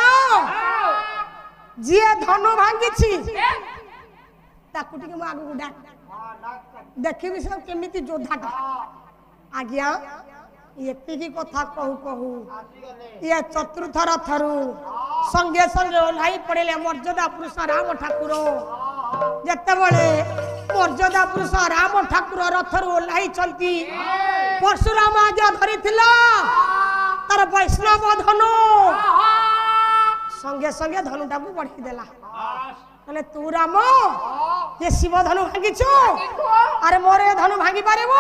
जी धनु भांगी ताकू टिके आगू डाक देखी सब केमिति जोधाटा आज्ञा एति कथा कहू कहू ये चतुर्थ रथरु संगे संगे ओह्लाई पड़े मर्यादा पुरुष राम ठाकुर जिते बड़े मर्यादा पुरुष राम ठाकुर रथरु ओह्लाई परशुराम आज्ञा धरी तार वैष्णव धनु संगे संगे धनुटा को बढ़ी देला कहले तू राम ये शिव धनु भांगीछु अरे मोरे धनु भांगी पारेबो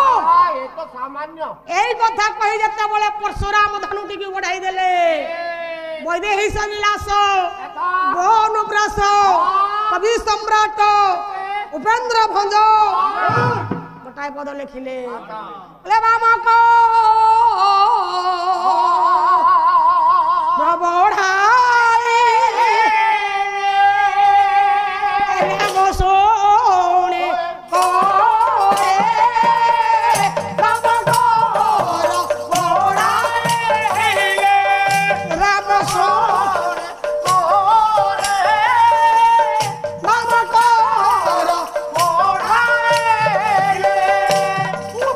ये तो सामान्य एई कथा कहि जत्ता बोले परशुराम धनु टिकी बढ़ाई देले वैदेही विलास अनुप्रास कवि सम्राट उपेंद्र भंज गोटाए पद लिखिले बोले बामा को बढ़ाई रे सोने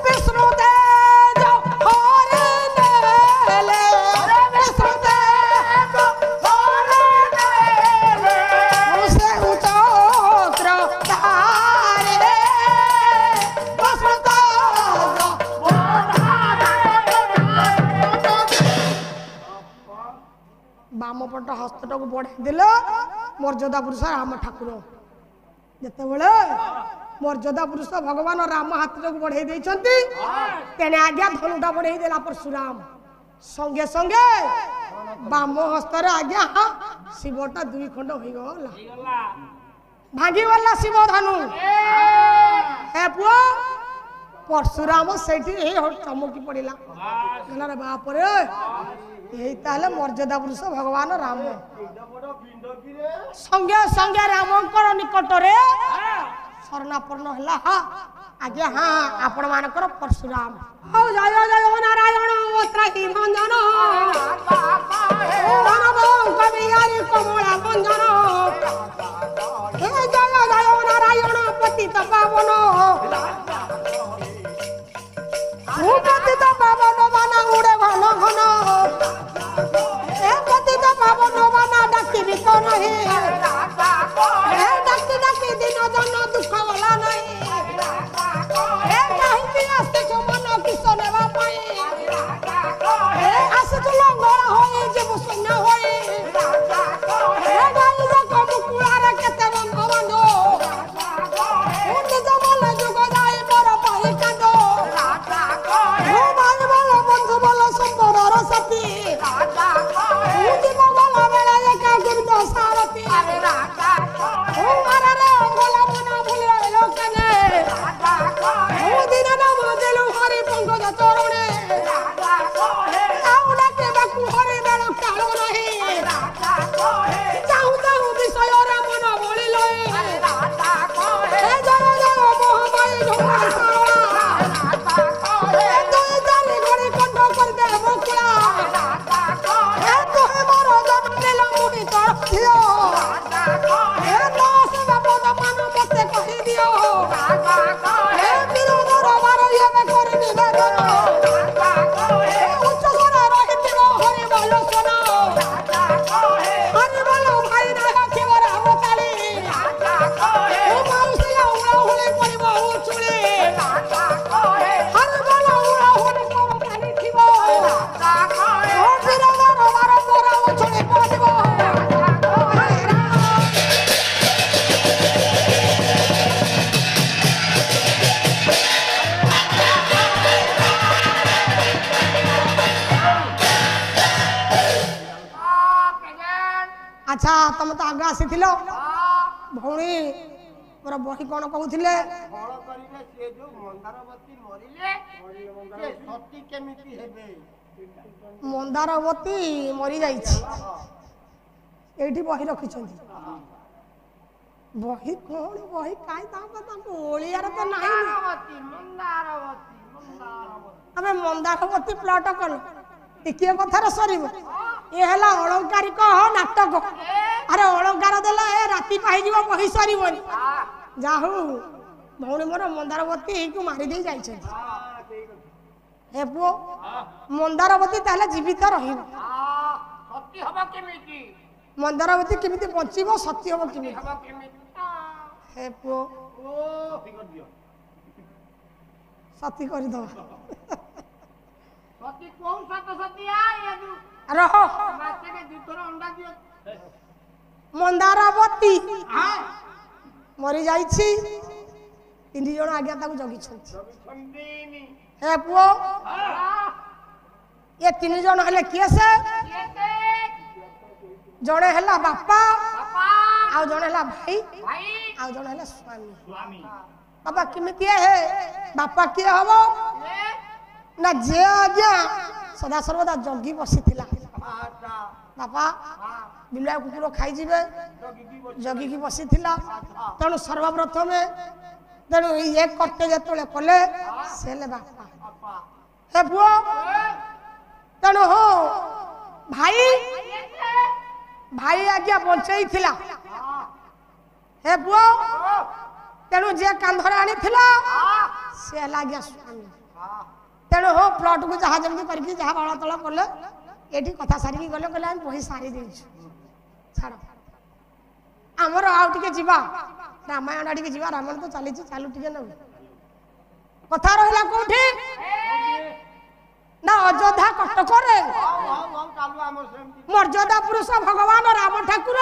विष्णु तेज ବାମପଟ ହସ୍ତଟାକୁ ବଢ଼ାଇ ଦେଲେ ମର୍ଯ୍ୟାଦା ପୁରୁଷ ରାମ ଠାକୁର। ଯେତେବେଳେ ମର୍ଯ୍ୟାଦା ପୁରୁଷ ଭଗବାନ ରାମ ହାତଟାକୁ ବଢ଼େଇ ଦେଇଛନ୍ତି ତେଣେ ଆଜ୍ଞା ଧନୁଟା ବଢ଼େଇ ଦେଲା ପରଶୁରାମ। ସଙ୍ଗେ ସଙ୍ଗେ ବାମ ହସ୍ତରେ ଆଜ୍ଞା ଶିବଟା 2 ଖଣ୍ଡ ହୋଇଗଲା, ଭାଙ୍ଗିଗଲା ଶିବ ଧନୁ। ହେ ପୁଅ ପରଶୁରାମ ସେଇଠି ଚମକି ପଡ଼ିଲା, କହିଲା ବାପରେ ଏଇ ତାହେଲେ ମର୍ଯ୍ୟାଦା ପୁରୁଷ ଭଗବାନ ରାମ। ସଙ୍ଗେ ସଙ୍ଗେ ରାମଙ୍କର ନିକଟରେ ଶରଣାପନ୍ନ ହେଲା ଆଜ୍ଞା ଆପଣ ମାନଙ୍କର ପରଶୁରାମ। ହଉ ଜୟ ଜୟ ନାରାୟଣ ତ୍ରାହି ଭଞ୍ଜନ କବିହାରୀ କମଳା ଭଞ୍ଜନ ଜୟ ଜୟ ନାରାୟଣ ପତିତ ପାବନ ପତିତ ପାବନ ବାନା ଉଡ଼େ ଘନ ଘନ ପତିତ ପାବନ ବାନା ଡାକିବି ତ ନାହିଁ ଡାକି ଡାକି ଦିନ ଜନ ଦୁଃଖ ଗଲା ନାହିଁ କାହିଁକି ଆସିଛୁ ମନ କିସ ନେବା ପାଇଁ ଆସିଛୁ ଲଙ୍ଗଳ ହୋଇ ଯିବୁ ଶୂନ୍ୟ ହୋଇ ଗାଈ ଯାକ ମୁକୁଳାରେ କେତେ ବନ୍ଧ ବନ୍ଧ ନିଜ ମନ ଯୁଗ ଯାଇ ମୋର ପାଇ କାନ୍ଦ ଭାଇ ଭଲ ବନ୍ଧୁ ଭଲ ସମ୍ପଦର ସାଥୀ ଯିବ ଗଲା ବେଳେ ଏକା ଗୁରୁଦ ସାରଥୀ ମାରରେ ଗଲା ମନ ଭୁଲି ଲୋକାନେ ଦିନ ନାମ ଦେଲୁ ହରି ପଙ୍କଜ ଚରଣେ ଆଉ ଡାକିବାକୁ ହରି ବେଳ କାଳ ନାହିଁ ଚାହୁଁ ଚାହୁଁ ବିଷୟରେ ମନ ବଳିଲ ଜୟ ଜୟ ମହାମାଇ ଢୋଳାଇ ସାରଳା ଦୁଇ ଚାରି ଘଡ଼ି କଣ୍ଠ କରିଦେ ବକୁଳା ତୁହେ ମୋର ଜନ୍ମ ଦେଲ ମୁଡ଼ି ତଳ ଝିଅ ପଦ ମାନ ମତେ କହିଦିଅ ବିରୋଧର ବାର ଏବେ କରି ନିବେଦନ ଉଚ୍ଚ ସ୍ୱର ରହିଥିବ ହରି ଭଲ ସ୍ୱର ହରି ଭଲ ଭାଇ ନାଚିବ ରାମ କାଳି ମାଉସୀ ଉଳା ହୁଳି ପଡ଼ିବ ଉଚୁଳି ହରି ଭଲ ଉଳା ହୁଳି କର ଚାଲିଥିବ ବିରୋଧର ବାର ପରା ଉଛୁଳି ପଡ଼ିବ। আচ্ছা তুমি তো আগে আসিছিল ভৌণী মোর বহি কোন কହୁଥିଲେ ফল করিলে সে যে মন্দারবতী মরিলে সে সতী কেমিতি হেবে মন্দারবতী মরি যাইছি এইটি বহি রখিছন্তি বহি কোন বহি কাই তাঙ্কু ওড়িয়ারে তো নাই আমি মন্দারবতী প্লট কল টিকিয়ে কথার সরিব এ হেলা অলঙ্কারিক নাটক আরে অলঙ্কার দেলা এ রাতি পাইଯିବ বহি সরিবনি যাহু ভৌণী মোর মন্দারবতী কু মারি দেই যাইছন্তি হে পুଅ মন্দারবতী তাহলে জীবিত রহিব সতী হবা কেমিতি মন্দারবতী কেমিতি বঞ্চিব সতী হব কেমিতি হবা কেমিতি হে পুଅ ও ঠিক দিও সতী করি দবা সতী কোন সত সতী আই এদু রহ মাছেকে দুথর অন্ডা দিও মন্দারবতী মরি যাইছি 3 জন আজ্ঞা তাকে জগিছন্তি সন্দিনী হে পুଅ এ 3 জন হলে কিয়ে সে কেতে জনে হেলা বাপা বাপা আর জনে হেলা ভাই ভাই আর জনে হেলা স্বামী স্বামী বাবা কেমিতি হে বাপা কিয়ে হব লে না যে আজ্ঞা সদা সর্বদা জগি বসিଥିଲା আচ্ছা বাপা হ্যাঁ বিলুয়া কুকুর খাইଯିବେ জগিকি বসে জগিকি বসিଥିଲା তেଣୁ ସର୍ବପ୍ରଥମେ ତେଣୁ ଇଏ କର୍ତ୍ତେ ଯେତେବେଳେ କଲେ ସେ ହେଲେ ବାପା বাপা ହେ ପୁଅ ତେଣୁ ହଁ ଭାଇ ଭାଇ ଆଜ୍ଞା ବଞ୍ଚେଇଥିଲା ହେ ପୁଅ ତେଣୁ ଯିଏ କାନ୍ଧରେ ଆଣିଥିଲା ସେ ହେଲା ଆଜ୍ଞା ସ୍ୱାମୀ ତେଣୁ ହଁ ପ୍ଲଟକୁ ଯାହା ଯେମିତି କରିକି ଯାହା ବଳତଳ କଲେ ଏଠି କଥା ସାରିକି ଗଲେ କହିଲେ ଆମେ ବହି ସାରି ଦେଇଛୁ ଛାଡ଼ ଆମର ଆଉ ଟିକେ ଯିବା ରାମାୟଣ ଟିକେ ଯିବା ରାମାୟଣ ତ ଚାଲିଛି ଚାଲୁ ଟିକେ ନେବୁ କଥା ରହିଲା କୋଉଠି ନା ଅଯୋଧ୍ୟା କଟକରେ ଚାଲୁ ଆମର मर्यादा पुरुष भगवान राम ठाकुर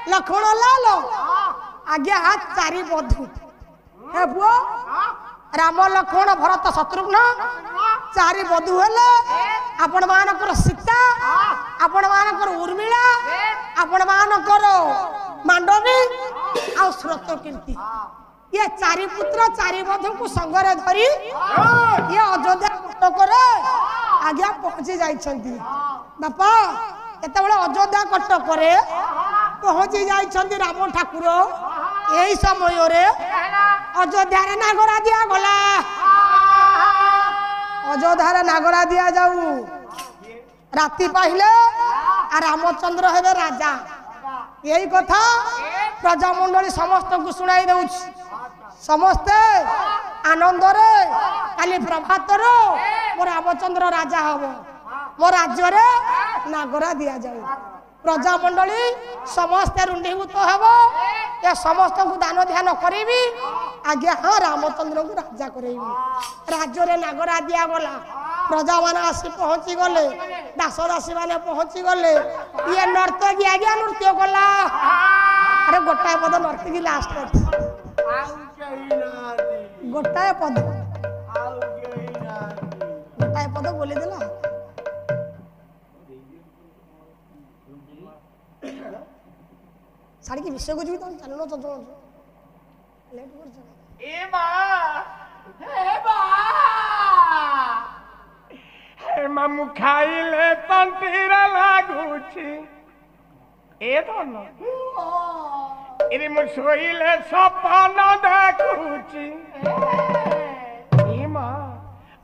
लक्ष्मण लाल आज्ञा चारि बधू हे पुओ राम लक्ष्मण भरत शत्रुघ्न चारि बधू हेले आपण मानकर सीता आपण मानकर उर्मिला आपण मानकर मांडवी आ श्रोत कीर्ति ये चारि पुत्र चारि बधू को संगरे धरी ये अयोध्या कटक आज्ञा पहुंची जाइछंती बापा एतबेले अयोध्या कटक पहुंची जाइछंती राम ठाकुर यही समय रे अयोध्या रे नागरा दिया गला अयोध्या रे नागरा दिया जाऊ राति पाहिले आ रामचंद्र हेबे राजा यही कथा प्रजामंडली समस्त को सुनाई दउछ समस्ते आनंद रे काली प्रभात रो मो रामचंद्र राजा हबो मो राज्य रे नागरा दिया जाऊ प्रजामंडली समस्ते रुंडीभूत हेबो ये समस्त को दान ध्यान करेबी आज्ञा हाँ रामचंद्र को राजा करेबी राज्य रे नागरा दिया गला प्रजा मान आसी पहुंची गले दास दासी माने पहुंची गले ये नर्तकी आज्ञा नृत्य कला अरे गोटाए पद नर्तकी लास्ट गोटाए पद गोटाए पद बोली देला साड़ी की विषय को जी तुम चलो तो लेट कर जा ए बा हे बा हे मामू खाइले तंतीर लागुची ए धन इरे मु सोइले सपन देखुची ए मा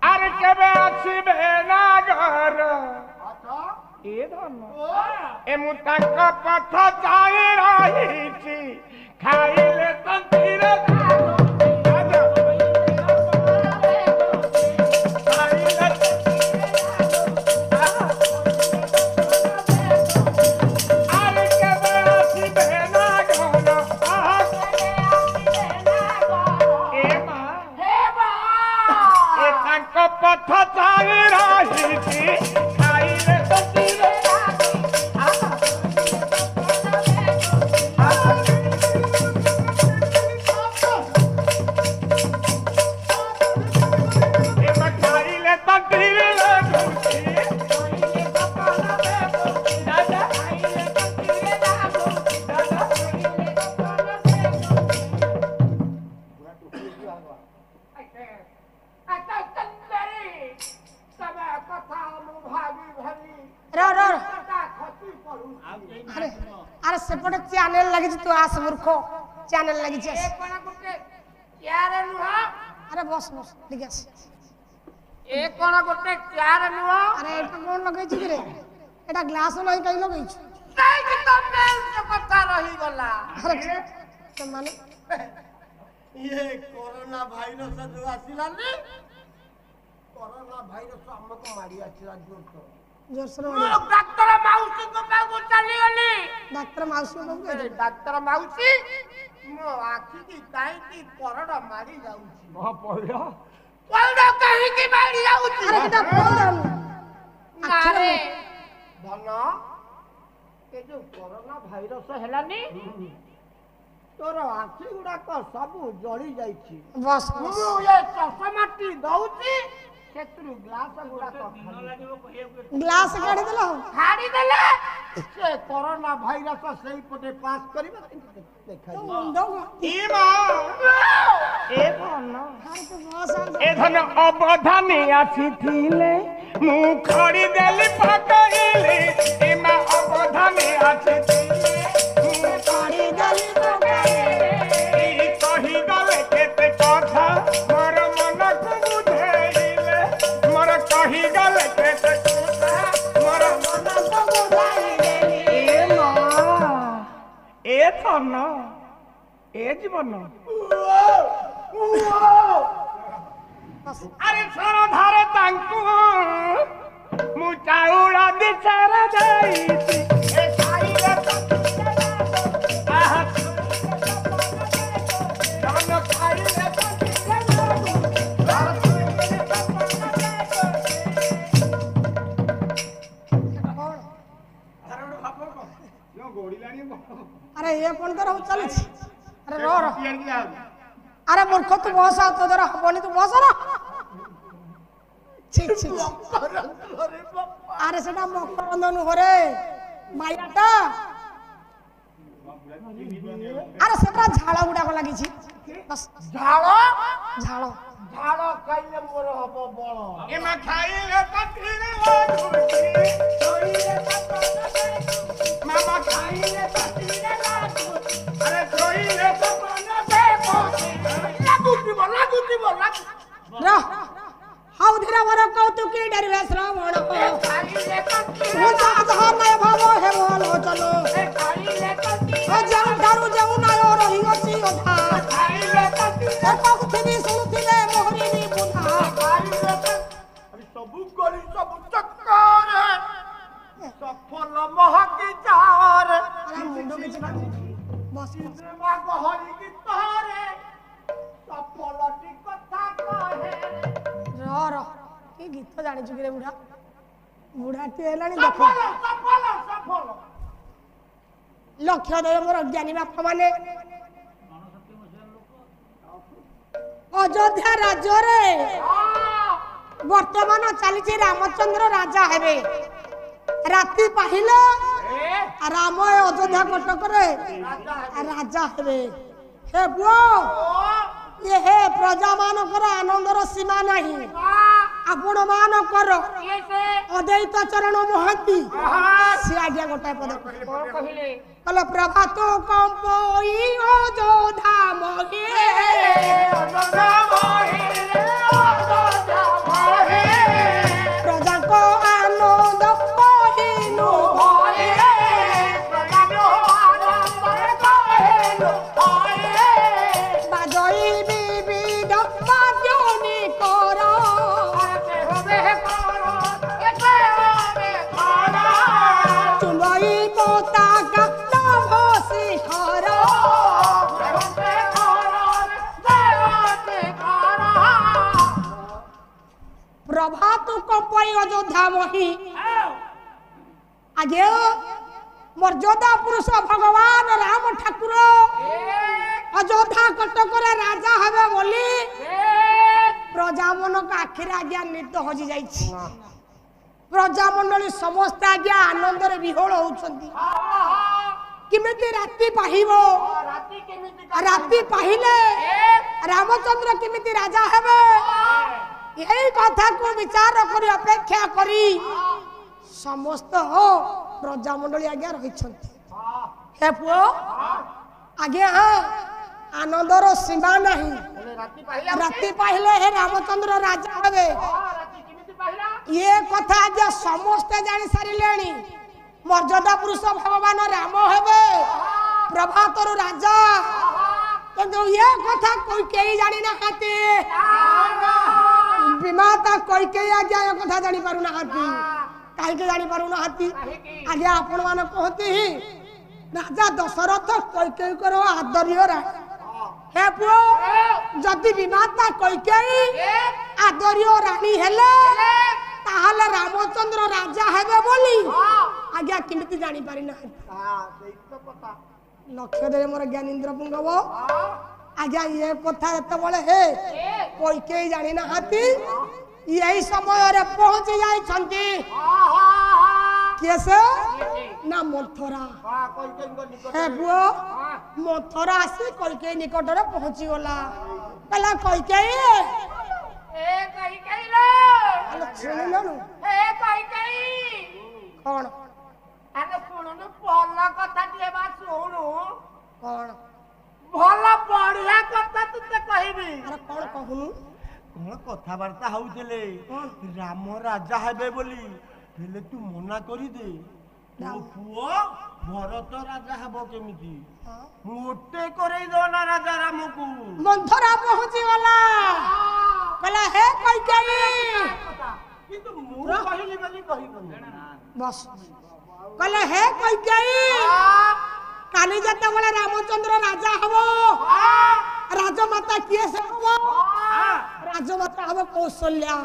अरे केबे आसीबे नागर ए धन ए मु ताक पथ चाहि रहिची खाइले तंतीर पथ चाहि रहिची खाइले तंतीर अरे सेपटे चैनल लगी तू आस मूर्ख चैनल लगी छे अरे बस बस ठीक है ए कोन गोटे चार नुआ अरे एटा कोन लगै छी रे एटा ग्लास नहीं कहीं लगै छी नहीं कि तो मेल से कथा रही गला अरे तो माने ये कोरोना वायरस जो आसिला ने कोरोना वायरस हमको मारी आसिला जोर से डॉक्टर माउसी को पागो चली गली डॉक्टर माउसी को डॉक्टर माउसी मो आखी की काई की कोरोना मारी जाउची हां पड़ो पड़ो कहीं की मारी जाउची अरे किटा पड़ो अरे धन ए जो कोरोना वायरस हेलानी तोर आखी गुडा को सब जळी जाईची बस मु ये चश्माटी दउची केतरु ग्लास गुडा को ग्लास काढी देलो हाड़ी देले से कोरोना वायरस सही पटे पास करबा देखा ई मां ए धन ए धन अवधानी आसी थिले मु खड़ी देली पकइले ए मां अवधानी आसी थिले मु खड़ी देली पकइले ई कहि गले केते कथा मोर मन को बुझेइले मोर कहि गले केते कथा मोर मन को बुझाइले ए मां ए धन ए जीवन अरे सर धारे तांकु मु चाउड़ा दिचार जाईती ए खाइले आहा धन खाइले ये कौन तो रहू चले अरे रो अरे मूर्ख तू बस आ तो जरा हबनी तू बस ना ठीक ठीक अरे सेटा मकर रंधन होरे मायाटा अरे सेटा झाड़ गुडा को लागि छी बस झाड़ झाड़ झाड़ खाइले मोर हबो बळ एमा खाइले पत्रीरे लाडुटी सोइले पत्ता मामा खाइले पत्रीरे लाडुटी अरे सोइले पत्ता से पोसे लागुती रा हाउ धीरा वर कौतुकी डरवे श्रवण खाइले पत्ती हो जा जहां नय भावो हे बोलो चलो खाइले पत्ती ओ जाऊ दारू जाऊ नायो रही अछि ओधा खाइले पत्ती ए कौथि सुनुथिले मोहरी बुधा खाइले अरे सबु करी सब चक्कर सफल महकी चार अरे मुंडो के चिपा बस मा गहरी की तोरे सफलटी कथा कहे रो रो की गीत जानि छु रे बुढ़ा बुढ़ा टी हेलानी देखो सफल लक्ष्य दे मोर ज्ञानी बापा माने अयोध्या राज्य रे वर्तमान चली रामचंद्र राजा हेबे राति पाहिले राम अयोध्या कटक रे राजा हेबे हे बुओ ये हे प्रजा मानकर आनंदर सीमा नहीं आपण मानकर अद्वैत चरण मोहंती से आज्ञा गोटाए पद कहिले कल प्रभात कंपोई अयोध्या प्रजा को आनंद कहिनु बाजई विविध वाद्योनि कर चुंबई पताका नभ शिखर प्रभात कंपई अयोध्या मही आगे मर्यादा पुरुष भगवान राम ठाकुर अयोध्या कटक राजा हेबे बोली प्रजा मन का आखिर आज्ञा नित हजि जाइछि प्रजा मंडली समस्त आज्ञा आनंद रे विहोल होउछंती किमिति राति पाहिबो राति पाहिले रामचंद्र किमिति राजा हेबे यही कथा को विचार करी अपेक्षा करी समस्त हो प्रजा मंडली आज्ञा रहिछंती हे पुओ आगे हाँ आनंदर सीमा नहीं राति पाहिले हे रामचंद्र राजा हेबे ये कथा आज समस्ते जानी सारिलेनी मर्यादा पुरुष भगवान राम हेबे प्रभातर राजा किंतु ये कथा कोई केही जानी ना हाती विमाता कोई केही आज ये कथा जानी पारु ना हाती काहे के जानी पारु ना हाती आज आपण मान कहती ही राजा दशरथ कोई केही करो आदर्य रा हे पुओ जदि विमाता कोई केही आदर्य रानी हेले ताहले रामचंद्र राजा हेबे बोली आज्ञा किमिति जानी पारि ना लक्ष्य दे मोर ज्ञानेन्द्र पुंगव आज्ञा ये कथा एत बळे हे कोई के जानी ना हाती यही समय रे पहुंच जाई छंती कैसे ना मथुरा हे बुओ मथुरा आसी कोई के निकट रे पहुंची गला कहला कोई के ए कई कई लो अरे सुनिलो नु ए कई कई कौन अरे सुनो भल कथा टे बा सुनो कौन भल बढ़िया कथा तुते कहबी अरे कौन कहनु कौन कथा वार्ता होउतले राम राजा हेबे बोली हेले तू मना करी दे तो पुओ भरत राजा हबो केमिति मोटे करे दो ना राजा राम को मंथरा पहुंची गला कहला हे कोई कई किंतु मु कहली बोली कहिबनी बस कहला हे कोई कई काली जते बोले रामचंद्र राजा हबो राजमाता किए से हबो राजमाता हबो कौशल्या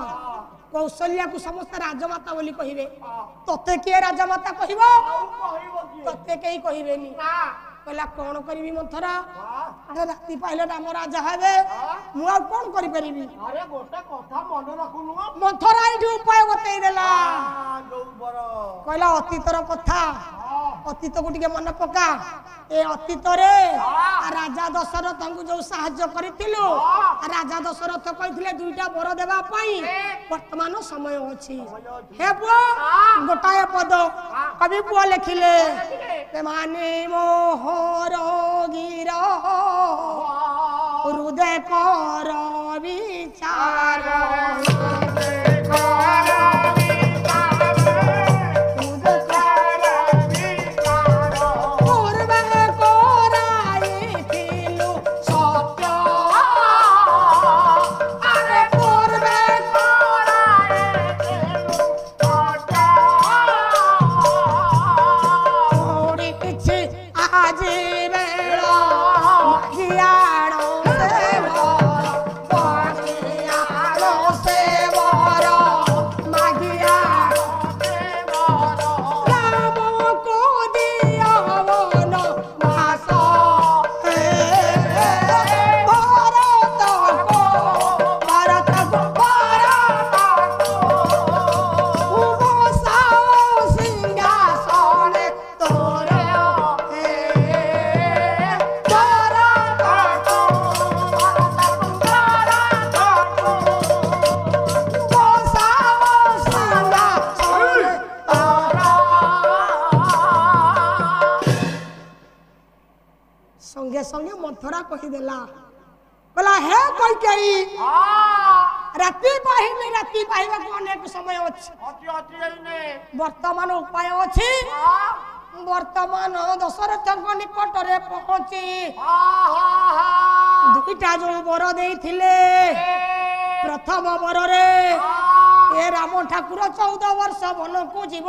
कौशल्या को समस्त राजमाता बोली कहिबे तते के राजमाता कहिबो तते केही कहिबेनी कहला कौन करी मंथरा अरे राति पाइले राम राजा हेबे मु आ कौन करि परिबी अरे गोटे कथा मन रखुनु मंथरा एठी उपाय बतई देला जो बर कहला अतीतर कथा अतीत को टिके मन पका ए अतीत रे राजा दशरथ को जो सहाय्य करितिलु राजा दशरथ कहिथिले दुईटा वर देबा पई वर्तमान समय अछि हे पुओ गोटाए पद कवि पुओ लिखिले माने मोहर गिर हृदय कर विचार संगे मंथरा कहीदेला बोला हे कोई कई राति पाइबा को अनेक समय अछि वर्तमान उपाय अछि वर्तमान दशरथ निकट रे पहुंची दुईटा जो वर देइथिले प्रथम वर रे ए राम ठाकुर 14 वर्ष वन को जीव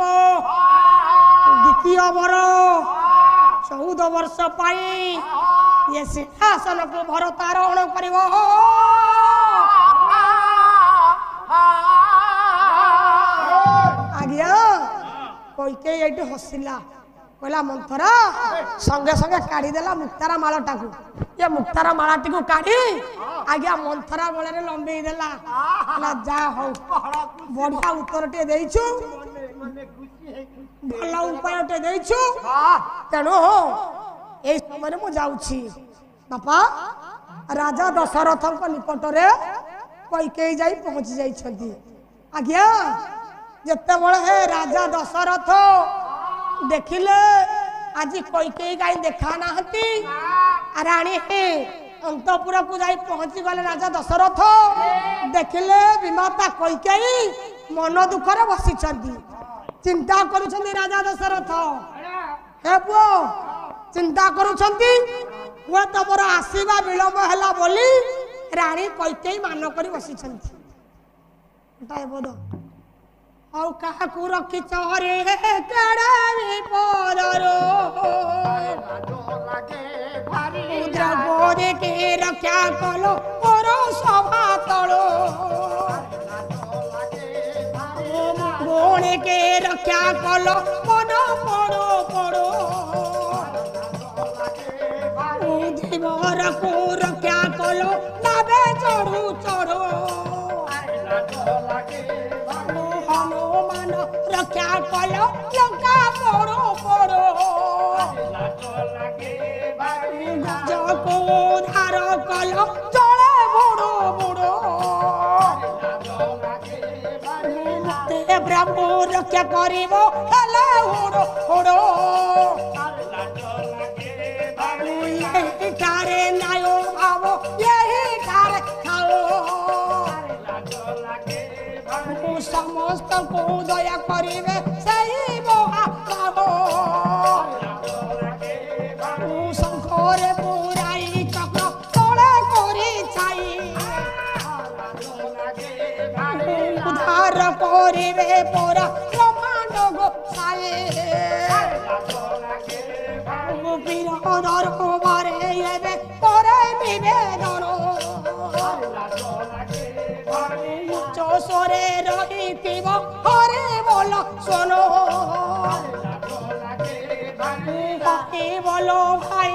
द्वितीय वर 14 वर्ष पाई ये सिंहासन को भरतारोहण करिवो आज्ञा कोई के एठी हसिला कहला मंथरा संगे संगे काढ़ी देला मुक्तारा मालाटा को ये मुक्तारा मालाटी को काढ़ी आज्ञा मंथरा गळे लंबेई देला ला जा हो बढ़िया उत्तर टे देइछु भला उपाय टे देइछु तेणु ए समय मु जाउछि बापा राजा दशरथ निकट रे कैकेयी जाई पहुंची जाई छथि आज्ञा जत्ते बळे हे राजा दशरथ देखिले आज कैकेयी गाई देखा नाहती रानी हे अंतपुर को जाई पहुंची गले राजा दशरथ देखिले विमाता कैकेयी मन दुख रे बसी छथि चिंता करूछथि राजा दशरथ हे पुओ चिंता करूछथि वो तमर आसीबा विलंब हैला बोली रानी कैकेयी मान करी बसी छथि ताए बोद औ कहा को रखी चहरे केड़े विपदरो उद्र गोदे के रक्षा कलो और सभा तलो गोणे के रक्षा कलो मन पड़ो पड़ो उदिवर को रक्षा कलो नाबे चढ़ू चढ़ो हनुमान रक्षा कलो लंका पड़ो पड़ो को धार कलो जले बुड़ो बुड़ो ते ब्रह्म रक्षा करिवो हेले हुड़ो हुड़ो यही कारे नायो भावो यही कारे खाओ समस्त को दया करिवे सही महाभागो शंखरे पुराई चक्र तोड़े कोरी छाई उद्धार करिवे पूरा ब्रह्मांड गोसाई बिरोधर मारे एबे करे निवेदन चोसरे रहिथिब हरे बोल सोनो हरे बोलो भाई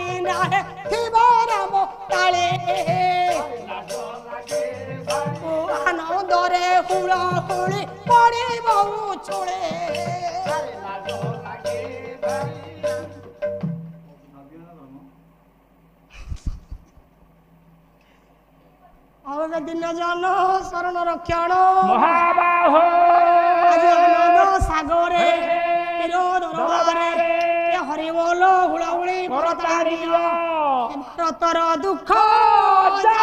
পড়ে বহু চুড়ে অবে দিন জন শরণ রক্ষণ মহাবাহো আজ আনন্দ সাগরে দরবারে হরি বল হুড়াহুড়ি ভরতারিয় ভরতর দুঃখ যা